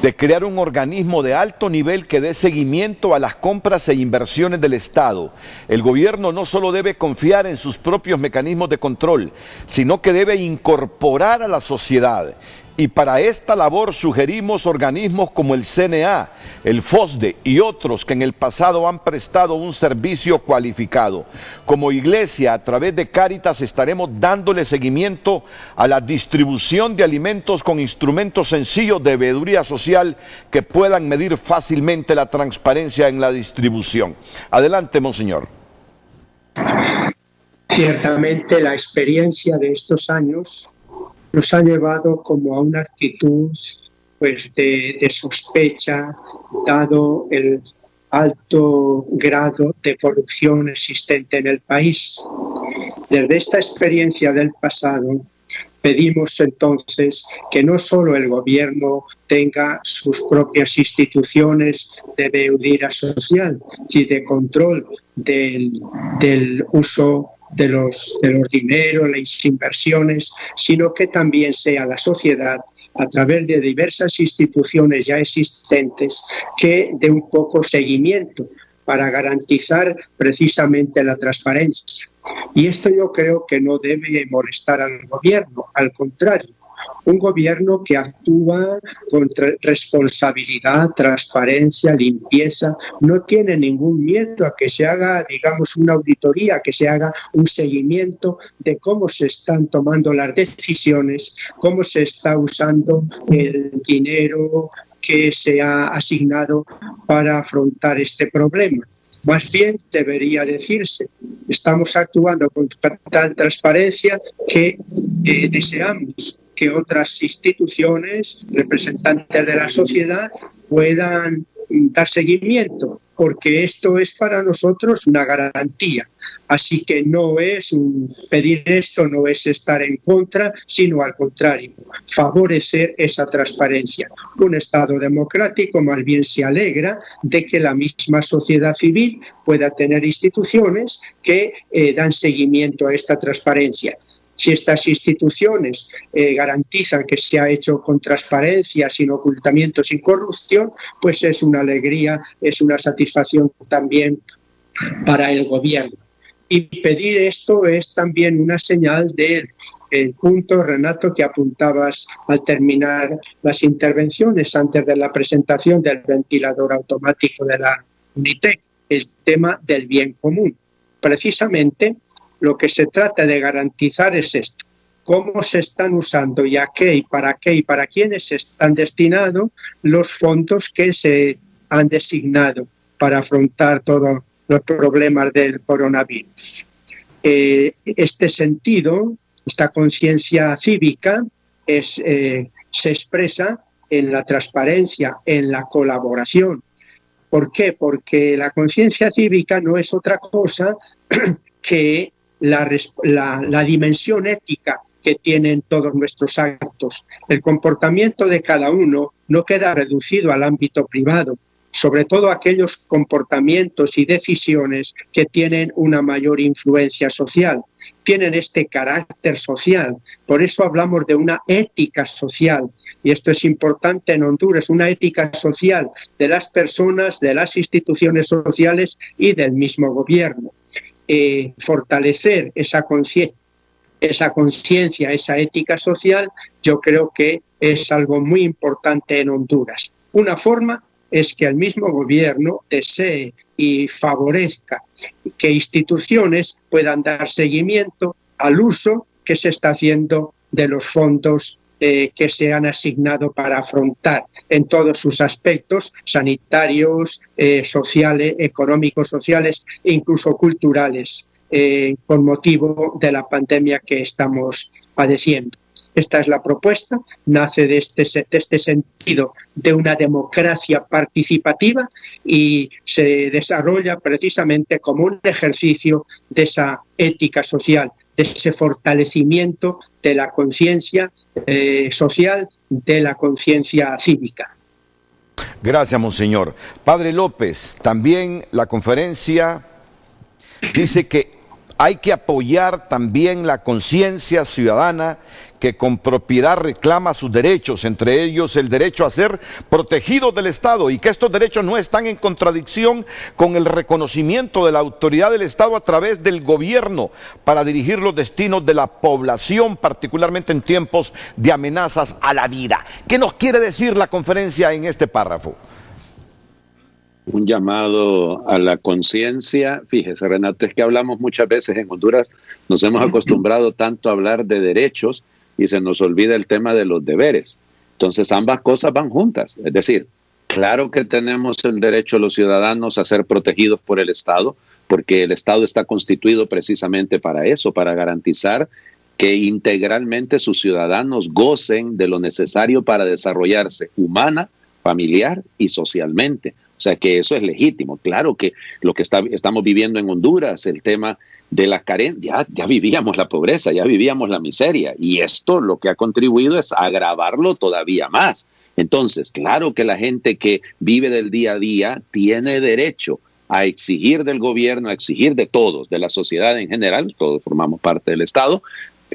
de crear un organismo de alto nivel que dé seguimiento a las compras e inversiones del Estado. El gobierno no solo debe confiar en sus propios mecanismos de control, sino que debe incorporar a la sociedad. Y para esta labor sugerimos organismos como el CNA, el FOSDE y otros que en el pasado han prestado un servicio cualificado. Como iglesia, a través de Cáritas estaremos dándole seguimiento a la distribución de alimentos con instrumentos sencillos de veeduría social que puedan medir fácilmente la transparencia en la distribución. Adelante, Monseñor. Ciertamente la experiencia de estos años nos ha llevado como a una actitud pues de sospecha, dado el alto grado de corrupción existente en el país. Desde esta experiencia del pasado, pedimos entonces que no solo el gobierno tenga sus propias instituciones de veeduría social y de control del uso de los dineros, las inversiones, sino que también sea la sociedad, a través de diversas instituciones ya existentes, que dé un poco seguimiento para garantizar precisamente la transparencia. Y esto yo creo que no debe molestar al gobierno, al contrario, Un gobierno que actúa con responsabilidad, transparencia, limpieza, no tiene ningún miedo a que se haga, digamos, una auditoría, que se haga un seguimiento de cómo se están tomando las decisiones, cómo se está usando el dinero que se ha asignado para afrontar este problema. Más bien debería decirse, estamos actuando con tal transparencia que deseamos que otras instituciones, representantes de la sociedad, puedan dar seguimiento, porque esto es para nosotros una garantía. Así que no es pedir esto, no es estar en contra, sino al contrario, favorecer esa transparencia. Un Estado democrático más bien se alegra de que la misma sociedad civil pueda tener instituciones que dan seguimiento a esta transparencia. Si estas instituciones garantizan que se ha hecho con transparencia, sin ocultamiento, sin corrupción, pues es una alegría, es una satisfacción también para el gobierno. Y pedir esto es también una señal del punto, Renato, que apuntabas al terminar las intervenciones antes de la presentación del ventilador automático de la UNITEC, el tema del bien común. Precisamente lo que se trata de garantizar es esto: cómo se están usando y a qué y para quiénes se están destinados los fondos que se han designado para afrontar todos los problemas del coronavirus. Este sentido, esta conciencia cívica se expresa en la transparencia, en la colaboración. ¿Por qué? Porque la conciencia cívica no es otra cosa que la dimensión ética que tienen todos nuestros actos. El comportamiento de cada uno no queda reducido al ámbito privado, sobre todo aquellos comportamientos y decisiones que tienen una mayor influencia social, tienen este carácter social. Por eso hablamos de una ética social, y esto es importante en Honduras, una ética social de las personas, de las instituciones sociales y del mismo gobierno. Fortalecer esa conciencia, esa ética social, yo creo que es algo muy importante en Honduras. Una forma es que el mismo gobierno desee y favorezca que instituciones puedan dar seguimiento al uso que se está haciendo de los fondos que se han asignado para afrontar en todos sus aspectos sanitarios, sociales, económicos, sociales e incluso culturales, con motivo de la pandemia que estamos padeciendo. Esta es la propuesta, nace de este sentido de una democracia participativa y se desarrolla precisamente como un ejercicio de esa ética social, de ese fortalecimiento de la conciencia social, de la conciencia cívica. Gracias, monseñor. Padre López, también la conferencia dice que hay que apoyar también la conciencia ciudadana que con propiedad reclama sus derechos, entre ellos el derecho a ser protegidos del Estado, y que estos derechos no están en contradicción con el reconocimiento de la autoridad del Estado a través del gobierno para dirigir los destinos de la población, particularmente en tiempos de amenazas a la vida. ¿Qué nos quiere decir la conferencia en este párrafo? Un llamado a la conciencia. Fíjese, Renato, es que hablamos muchas veces en Honduras, nos hemos acostumbrado tanto a hablar de derechos y se nos olvida el tema de los deberes. Entonces ambas cosas van juntas. Es decir, claro que tenemos el derecho los ciudadanos a ser protegidos por el Estado, porque el Estado está constituido precisamente para eso, para garantizar que integralmente sus ciudadanos gocen de lo necesario para desarrollarse humana, familiar y socialmente. O sea que eso es legítimo. Claro que lo que estamos viviendo en Honduras, el tema de la carencia, ya vivíamos la pobreza, ya vivíamos la miseria, y esto lo que ha contribuido es agravarlo todavía más. Entonces, claro que la gente que vive del día a día tiene derecho a exigir del gobierno, a exigir de todos, de la sociedad en general, todos formamos parte del Estado,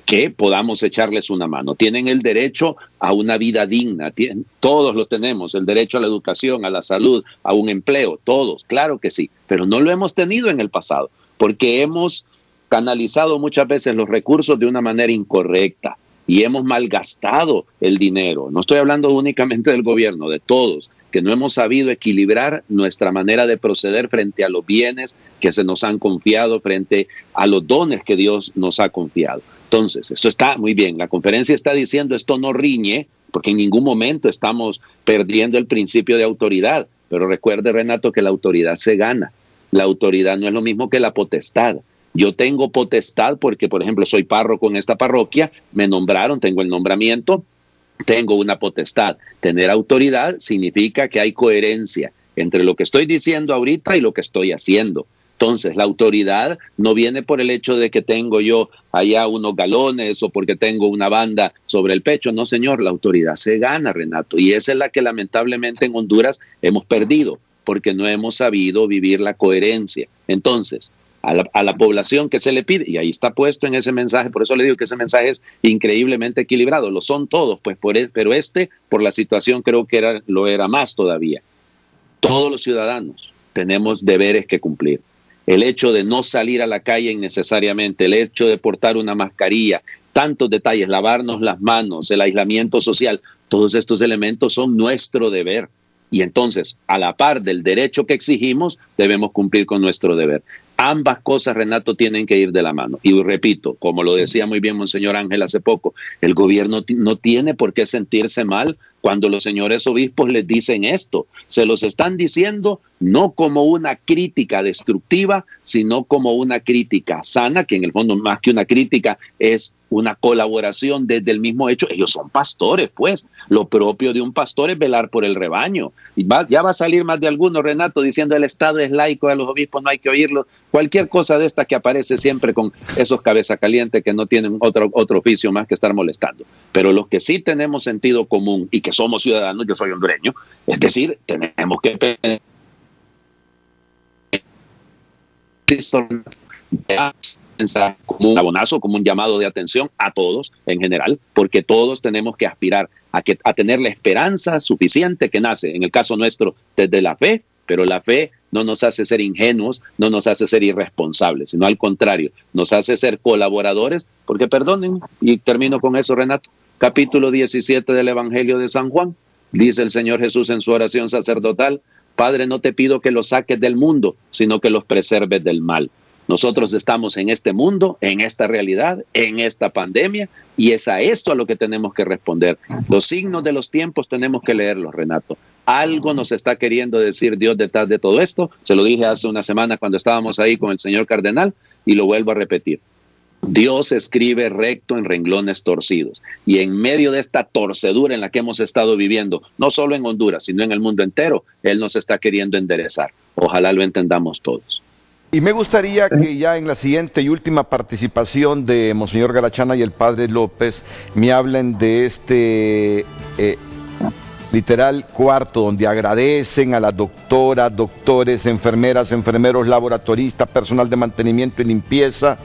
que podamos echarles una mano. Tienen el derecho a una vida digna, todos lo tenemos, el derecho a la educación, a la salud, a un empleo, todos, claro que sí, pero no lo hemos tenido en el pasado, porque hemos canalizado muchas veces los recursos de una manera incorrecta, y hemos malgastado el dinero. No estoy hablando únicamente del gobierno, de todos, que no hemos sabido equilibrar nuestra manera de proceder frente a los bienes que se nos han confiado, frente a los dones que Dios nos ha confiado. Entonces, eso está muy bien. La conferencia está diciendo esto no riñe, porque en ningún momento estamos perdiendo el principio de autoridad. Pero recuerde, Renato, que la autoridad se gana. La autoridad no es lo mismo que la potestad. Yo tengo potestad porque, por ejemplo, soy párroco en esta parroquia, me nombraron, tengo el nombramiento, tengo una potestad. Tener autoridad significa que hay coherencia entre lo que estoy diciendo ahorita y lo que estoy haciendo. Entonces, la autoridad no viene por el hecho de que tengo yo allá unos galones o porque tengo una banda sobre el pecho. No, señor, la autoridad se gana, Renato. Y esa es la que lamentablemente en Honduras hemos perdido, porque no hemos sabido vivir la coherencia. Entonces, a la población que se le pide, y ahí está puesto en ese mensaje, por eso le digo que ese mensaje es increíblemente equilibrado, lo son todos, pues pero por la situación creo que lo era más todavía. Todos los ciudadanos tenemos deberes que cumplir. El hecho de no salir a la calle innecesariamente, el hecho de portar una mascarilla, tantos detalles, lavarnos las manos, el aislamiento social, todos estos elementos son nuestro deber. Y entonces, a la par del derecho que exigimos, debemos cumplir con nuestro deber. Ambas cosas, Renato, tienen que ir de la mano. Y repito, como lo decía muy bien Monseñor Ángel hace poco, el gobierno no tiene por qué sentirse mal cuando los señores obispos les dicen esto. Se los están diciendo no como una crítica destructiva, sino como una crítica sana, que en el fondo más que una crítica es una colaboración desde el mismo hecho. Ellos son pastores, pues. Lo propio de un pastor es velar por el rebaño. Y ya va a salir más de alguno, Renato, diciendo el Estado es laico, a los obispos no hay que oírlo. Cualquier cosa de esta que aparece siempre con esos cabeza caliente que no tienen otro oficio más que estar molestando. Pero los que sí tenemos sentido común y que somos ciudadanos, yo soy hondureño, es decir, tenemos que como un abonazo, como un llamado de atención a todos en general, porque todos tenemos que aspirar a tener la esperanza suficiente que nace, en el caso nuestro, desde la fe, pero la fe no nos hace ser ingenuos, no nos hace ser irresponsables, sino al contrario, nos hace ser colaboradores, porque perdonen, y termino con eso, Renato, capítulo 17 del Evangelio de San Juan, dice el Señor Jesús en su oración sacerdotal: Padre, no te pido que los saques del mundo, sino que los preserves del mal. Nosotros estamos en este mundo, en esta realidad, en esta pandemia, y es a esto a lo que tenemos que responder. Los signos de los tiempos tenemos que leerlos, Renato. Algo nos está queriendo decir Dios detrás de todo esto. Se lo dije hace una semana cuando estábamos ahí con el señor cardenal, y lo vuelvo a repetir. Dios escribe recto en renglones torcidos, y en medio de esta torcedura en la que hemos estado viviendo, no solo en Honduras, sino en el mundo entero, Él nos está queriendo enderezar. Ojalá lo entendamos todos. Y me gustaría que ya en la siguiente y última participación de Monseñor Garachana y el Padre López me hablen de este literal cuarto donde agradecen a las doctoras, doctores, enfermeras, enfermeros, laboratoristas, personal de mantenimiento y limpieza,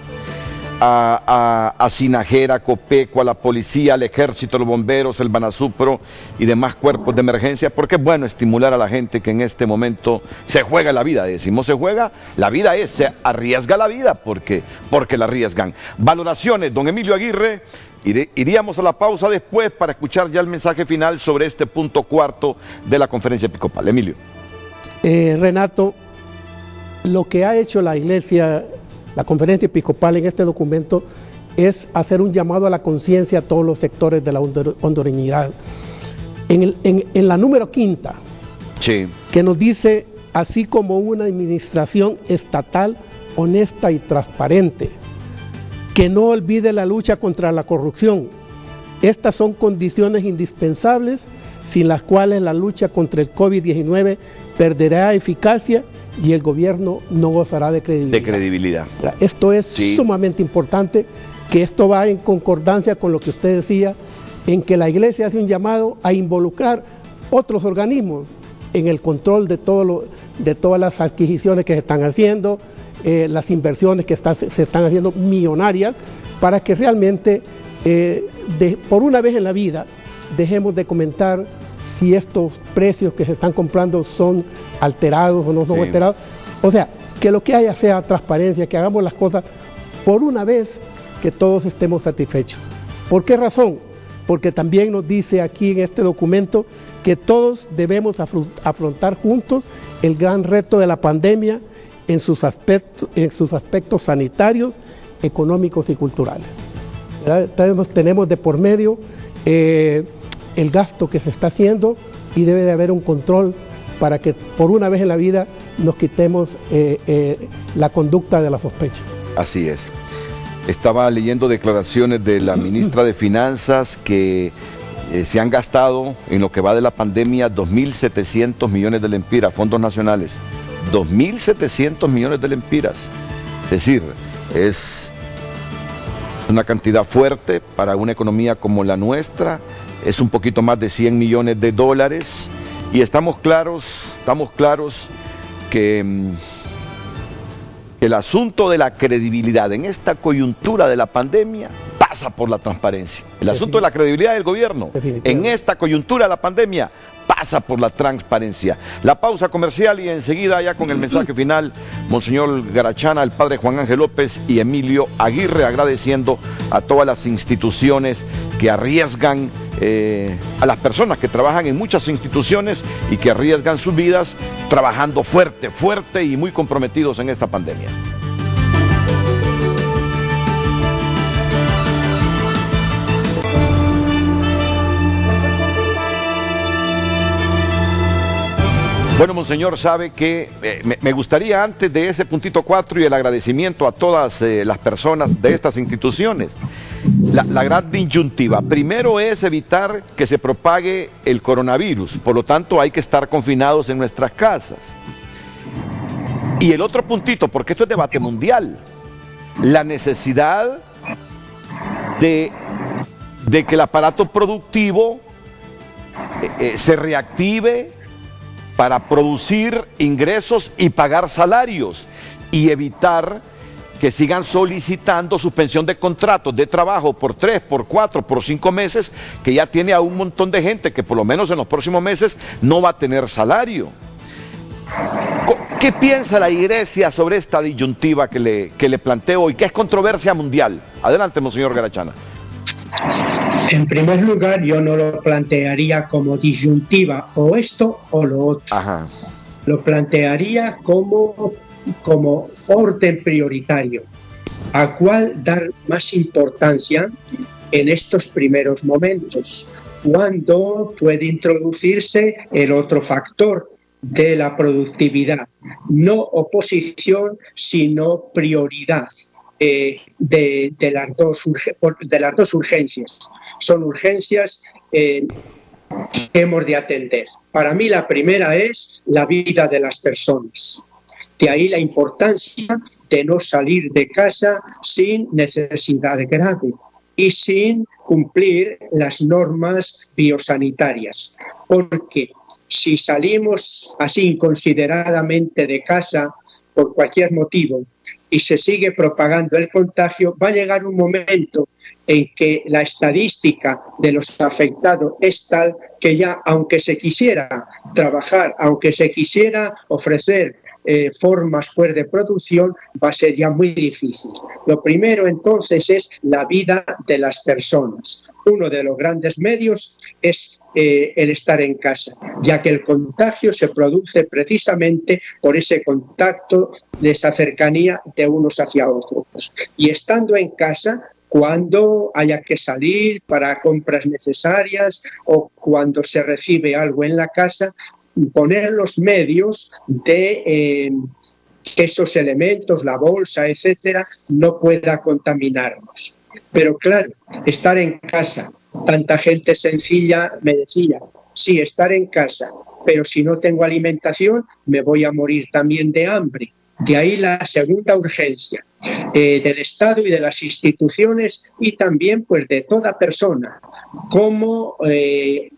a Sinajera, Copeco, a la policía, al ejército, los bomberos, el Banasupro y demás cuerpos de emergencia, porque es bueno estimular a la gente que en este momento se juega la vida. Decimos se juega, la vida se arriesga la vida porque la arriesgan. Valoraciones, don Emilio Aguirre. Iríamos a la pausa después para escuchar ya el mensaje final sobre este punto cuarto de la conferencia episcopal. Emilio. Renato, lo que ha hecho la Iglesia, la conferencia episcopal en este documento, es hacer un llamado a la conciencia a todos los sectores de la hondureñidad. En la número 5, sí, que nos dice, así como una administración estatal honesta y transparente, que no olvide la lucha contra la corrupción. Estas son condiciones indispensables sin las cuales la lucha contra el COVID-19 perderá eficacia y el gobierno no gozará de credibilidad. Esto es sumamente importante, que esto va en concordancia con lo que usted decía, en que la Iglesia hace un llamado a involucrar otros organismos en el control de todas las adquisiciones que se están haciendo, las inversiones que se están haciendo millonarias, para que realmente por una vez en la vida dejemos de comentar si estos precios que se están comprando son alterados o no son alterados. O sea, que lo que haya sea transparencia, que hagamos las cosas por una vez, que todos estemos satisfechos. ¿Por qué razón? Porque también nos dice aquí en este documento que todos debemos afrontar juntos el gran reto de la pandemia en sus aspectos sanitarios, económicos y culturales. Tenemos de por medio el gasto que se está haciendo y debe de haber un control para que por una vez en la vida nos quitemos la conducta de la sospecha. Así es. Estaba leyendo declaraciones de la ministra de Finanzas que se han gastado en lo que va de la pandemia 2.700 millones de lempiras, fondos nacionales. 2.700 millones de lempiras. Es decir, es una cantidad fuerte para una economía como la nuestra. Es un poquito más de 100 millones de dólares. Y estamos claros que el asunto de la credibilidad en esta coyuntura de la pandemia pasa por la transparencia. El asunto de la credibilidad del gobierno en esta coyuntura de la pandemia pasa por la transparencia. La pausa comercial y enseguida ya con el mensaje final, Monseñor Garachana, el padre Juan Ángel López y Emilio Aguirre, agradeciendo a todas las instituciones que arriesgan, a las personas que trabajan en muchas instituciones y que arriesgan sus vidas trabajando fuerte y muy comprometidos en esta pandemia. Bueno, Monseñor, sabe que me gustaría, antes de ese puntito 4 y el agradecimiento a todas las personas de estas instituciones, la gran disyuntiva. Primero es evitar que se propague el coronavirus, por lo tanto hay que estar confinados en nuestras casas. Y el otro puntito, porque esto es debate mundial, la necesidad de que el aparato productivo se reactive para producir ingresos y pagar salarios y evitar que sigan solicitando suspensión de contratos de trabajo por 3, por 4, por 5 meses, que ya tiene a un montón de gente que por lo menos en los próximos meses no va a tener salario. ¿Qué piensa la Iglesia sobre esta disyuntiva que le planteo y que es controversia mundial? Adelante, Monseñor Garachana. En primer lugar, yo no lo plantearía como disyuntiva, o esto o lo otro. Ajá. Lo plantearía como orden prioritario, a cuál dar más importancia en estos primeros momentos, cuando puede introducirse el otro factor de la productividad, no oposición, sino prioridad. De las dos urgencias. Son urgencias que hemos de atender. Para mí la primera es la vida de las personas. De ahí la importancia de no salir de casa sin necesidad grave y sin cumplir las normas biosanitarias. Porque si salimos así inconsideradamente de casa por cualquier motivo y se sigue propagando el contagio, va a llegar un momento en que la estadística de los afectados es tal que ya, aunque se quisiera trabajar, aunque se quisiera ofrecer formas pues, de producción, va a ser ya muy difícil. Lo primero entonces es la vida de las personas. Uno de los grandes medios es el estar en casa, ya que el contagio se produce precisamente por ese contacto, de esa cercanía de unos hacia otros. Y estando en casa, cuando haya que salir para compras necesarias o cuando se recibe algo en la casa, poner los medios de que esos elementos, la bolsa, etcétera, no pueda contaminarnos. Pero claro, estar en casa, tanta gente sencilla me decía, sí, estar en casa, pero si no tengo alimentación me voy a morir también de hambre. De ahí la segunda urgencia del Estado y de las instituciones y también pues de toda persona, cómo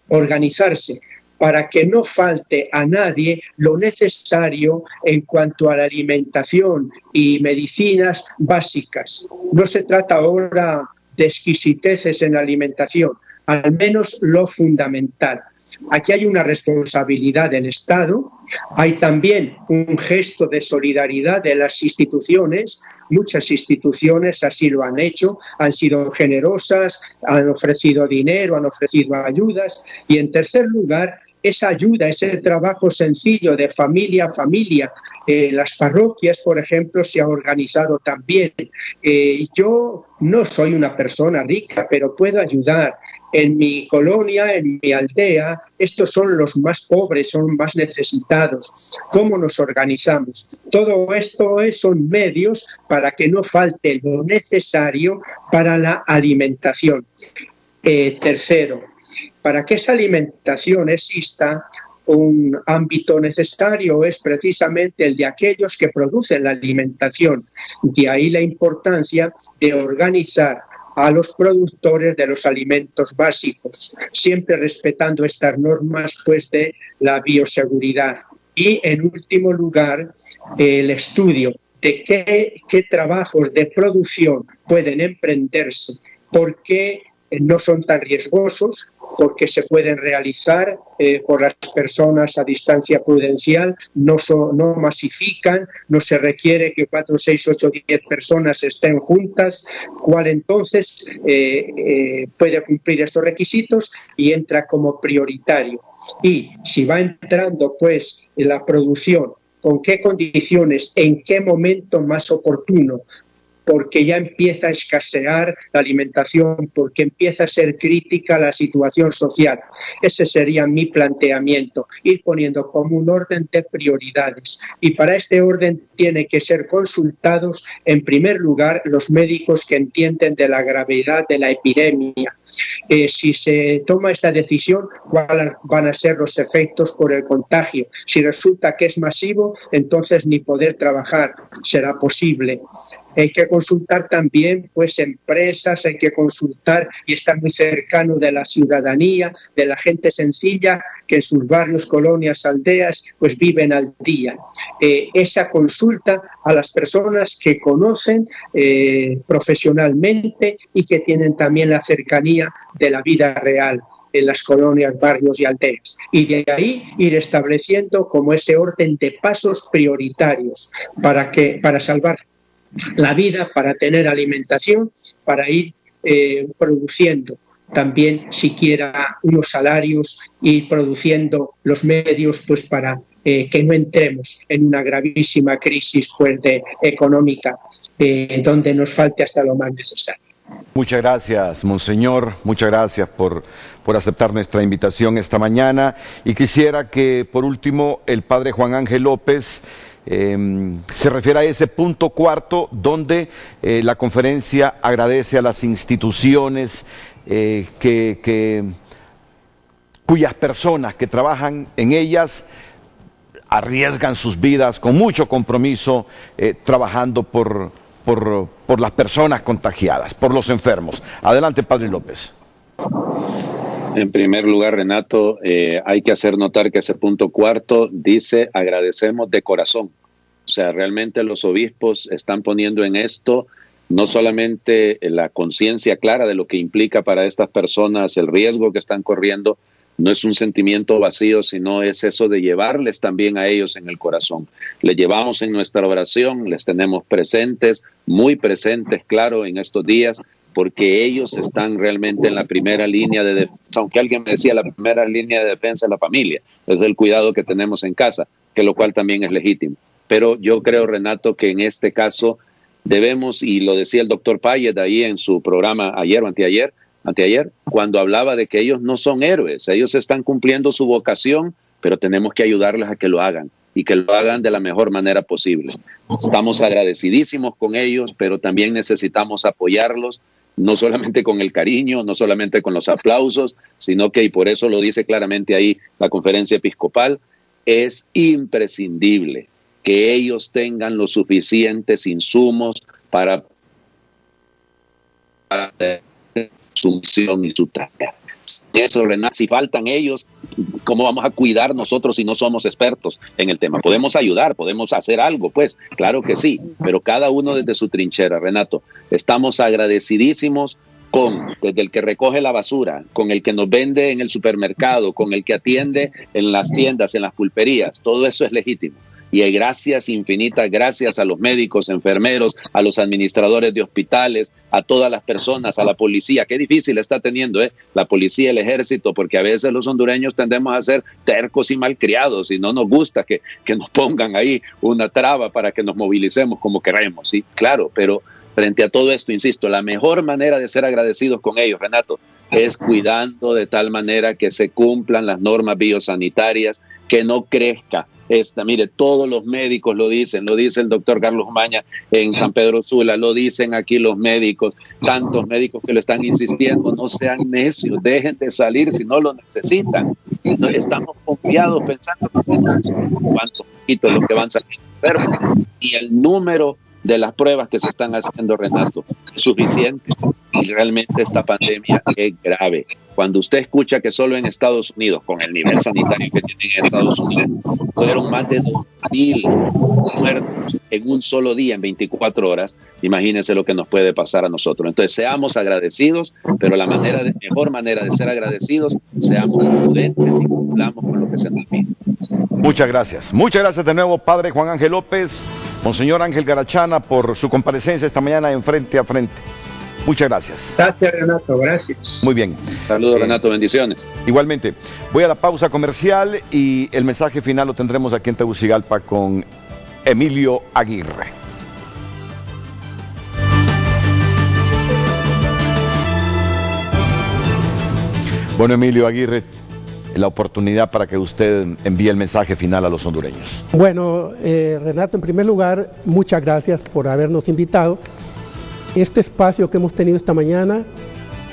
organizarse para que no falte a nadie lo necesario en cuanto a la alimentación y medicinas básicas. No se trata ahora de exquisiteces en la alimentación, al menos lo fundamental. Aquí hay una responsabilidad del Estado, hay también un gesto de solidaridad de las instituciones. Muchas instituciones así lo han hecho, han sido generosas, han ofrecido dinero, han ofrecido ayudas. Y en tercer lugar, esa ayuda, ese trabajo sencillo de familia a familia. Las parroquias, por ejemplo, se han organizado también. Yo no soy una persona rica, pero puedo ayudar. En mi colonia, en mi aldea, estos son los más pobres, son más necesitados. ¿Cómo nos organizamos? Todo esto son medios para que no falte lo necesario para la alimentación. Tercero, para que esa alimentación exista, un ámbito necesario es precisamente el de aquellos que producen la alimentación. De ahí la importancia de organizar a los productores de los alimentos básicos, siempre respetando estas normas pues, de la bioseguridad. Y en último lugar, el estudio de qué trabajos de producción pueden emprenderse, por qué no son tan riesgosos, porque se pueden realizar por las personas a distancia prudencial, no masifican, no se requiere que 4, 6, 8, 10 personas estén juntas, cuál entonces puede cumplir estos requisitos y entra como prioritario. Y si va entrando pues en la producción, con qué condiciones, en qué momento más oportuno, porque ya empieza a escasear la alimentación, porque empieza a ser crítica la situación social. Ese sería mi planteamiento, ir poniendo como un orden de prioridades. Y para este orden tienen que ser consultados, en primer lugar, los médicos que entienden de la gravedad de la epidemia. Si se toma esta decisión, ¿cuáles van a ser los efectos por el contagio? Si resulta que es masivo, entonces ni poder trabajar será posible. Hay que consultar también pues empresas, hay que consultar y estar muy cercano de la ciudadanía, de la gente sencilla que en sus barrios, colonias, aldeas pues viven al día. Esa consulta a las personas que conocen profesionalmente y que tienen también la cercanía de la vida real en las colonias, barrios y aldeas. Y de ahí ir estableciendo como ese orden de pasos prioritarios para salvar la vida, para tener alimentación, para ir produciendo también siquiera unos salarios y produciendo los medios pues para que no entremos en una gravísima crisis pues, económica donde nos falte hasta lo más necesario. Muchas gracias, Monseñor. Muchas gracias por aceptar nuestra invitación esta mañana. Y quisiera que, por último, el padre Juan Ángel López se refiere a ese punto cuarto donde la conferencia agradece a las instituciones cuyas personas que trabajan en ellas arriesgan sus vidas con mucho compromiso trabajando por las personas contagiadas, por los enfermos. Adelante, padre López. En primer lugar, Renato, hay que hacer notar que ese punto cuarto dice agradecemos de corazón. O sea, realmente los obispos están poniendo en esto no solamente la conciencia clara de lo que implica para estas personas el riesgo que están corriendo, no es un sentimiento vacío, sino es eso de llevarles también a ellos en el corazón. Les llevamos en nuestra oración, les tenemos presentes, muy presentes, claro, en estos días, porque ellos están realmente en la primera línea de defensa. Aunque alguien me decía, la primera línea de defensa es la familia, es el cuidado que tenemos en casa, que lo cual también es legítimo. Pero yo creo, Renato, que en este caso debemos, y lo decía el doctor Payet ahí en su programa ayer o anteayer, cuando hablaba de que ellos no son héroes, ellos están cumpliendo su vocación, pero tenemos que ayudarles a que lo hagan y que lo hagan de la mejor manera posible. Estamos agradecidísimos con ellos, pero también necesitamos apoyarlos, no solamente con el cariño, no solamente con los aplausos, sino que, y por eso lo dice claramente ahí la conferencia episcopal, es imprescindible que ellos tengan los suficientes insumos para su misión y su tarea. Eso, Renato, si faltan ellos, ¿cómo vamos a cuidar nosotros si no somos expertos en el tema? Podemos ayudar, podemos hacer algo, pues, claro que sí, pero cada uno desde su trinchera, Renato. Estamos agradecidísimos desde el que recoge la basura, con el que nos vende en el supermercado, con el que atiende en las tiendas, en las pulperías, todo eso es legítimo. Y hay gracias infinitas, gracias a los médicos, enfermeros, a los administradores de hospitales, a todas las personas, a la policía. Qué difícil está teniendo la policía, el ejército, porque a veces los hondureños tendemos a ser tercos y malcriados y no nos gusta que nos pongan ahí una traba para que nos movilicemos como queremos, ¿sí? Claro, pero frente a todo esto, insisto, la mejor manera de ser agradecidos con ellos, Renato, es cuidando de tal manera que se cumplan las normas biosanitarias, que no crezca mire, todos los médicos lo dice el doctor Carlos Maña en San Pedro Sula, lo dicen aquí los médicos, tantos médicos que lo están insistiendo, no sean necios, dejen de salir si no lo necesitan. No, estamos confiados pensando que no sé cuántos poquitos los que van saliendo enfermos, y el número de las pruebas que se están haciendo, Renato, es suficiente, y realmente esta pandemia es grave. Cuando usted escucha que solo en Estados Unidos, con el nivel sanitario que tienen en Estados Unidos, fueron más de 2.000 muertos en un solo día, en 24 horas, imagínense lo que nos puede pasar a nosotros. Entonces, seamos agradecidos, pero la mejor manera de ser agradecidos, seamos prudentes y cumplamos con lo que se nos pide. Muchas gracias. Muchas gracias de nuevo, Padre Juan Ángel López, Monseñor Ángel Garachana, por su comparecencia esta mañana en Frente a Frente. Muchas gracias. Gracias, Renato, gracias. Muy bien. Saludos, Renato, bendiciones. Igualmente. Voy a la pausa comercial y el mensaje final lo tendremos aquí en Tegucigalpa con Emilio Aguirre. Bueno, Emilio Aguirre, la oportunidad para que usted envíe el mensaje final a los hondureños. Bueno, Renato, en primer lugar, muchas gracias por habernos invitado. Este espacio que hemos tenido esta mañana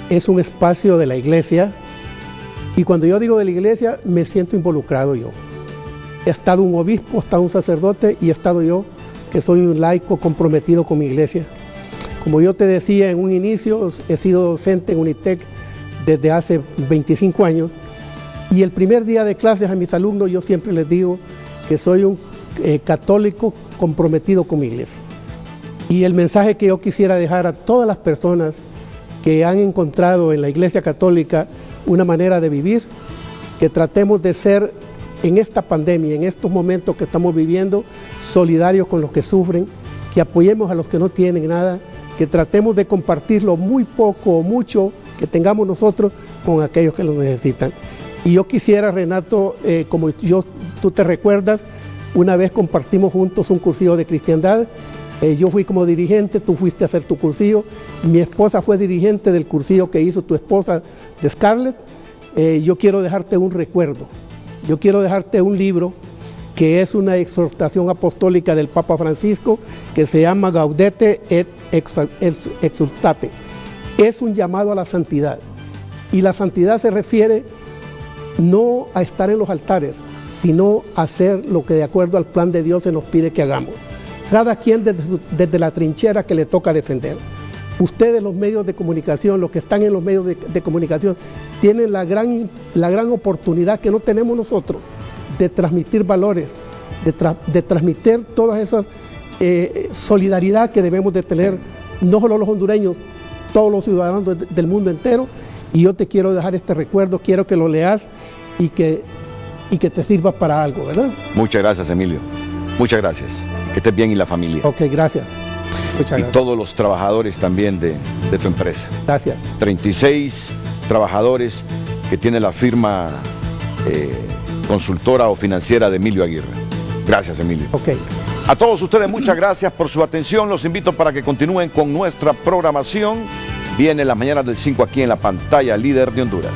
es un espacio de la iglesia, y cuando yo digo de la iglesia me siento involucrado yo. He estado un obispo, he estado un sacerdote y he estado yo, que soy un laico comprometido con mi iglesia. Como yo te decía en un inicio, he sido docente en UNITEC desde hace 25 años, y el primer día de clases a mis alumnos yo siempre les digo que soy un católico comprometido con mi iglesia. Y el mensaje que yo quisiera dejar a todas las personas que han encontrado en la Iglesia Católica una manera de vivir, que tratemos de ser en esta pandemia, en estos momentos que estamos viviendo, solidarios con los que sufren, que apoyemos a los que no tienen nada, que tratemos de compartir lo muy poco o mucho que tengamos nosotros con aquellos que lo necesitan. Y yo quisiera, Renato, como tú te recuerdas, una vez compartimos juntos un cursillo de cristiandad. Yo fui como dirigente, tú fuiste a hacer tu cursillo, mi esposa fue dirigente del cursillo que hizo tu esposa de Scarlett. Yo quiero dejarte un recuerdo, yo quiero dejarte un libro que es una exhortación apostólica del Papa Francisco, que se llama Gaudete et Exsultate. Es un llamado a la santidad, y la santidad se refiere no a estar en los altares, sino a hacer lo que de acuerdo al plan de Dios se nos pide que hagamos. Cada quien desde la trinchera que le toca defender. Ustedes, los medios de comunicación, los que están en los medios de comunicación, tienen la gran oportunidad que no tenemos nosotros de transmitir valores, de transmitir todas esas solidaridad que debemos de tener, no solo los hondureños, todos los ciudadanos del mundo entero. Y yo te quiero dejar este recuerdo, quiero que lo leas y que te sirva para algo, ¿verdad? Muchas gracias, Emilio. Muchas gracias. Que estés bien y la familia. Ok, gracias. Muchas gracias. Y todos los trabajadores también de tu empresa. Gracias. 36 trabajadores que tiene la firma consultora o financiera de Emilio Aguirre. Gracias, Emilio. Ok. A todos ustedes, muchas gracias por su atención. Los invito para que continúen con nuestra programación. Viene las mañanas del 5 aquí en la pantalla líder de Honduras.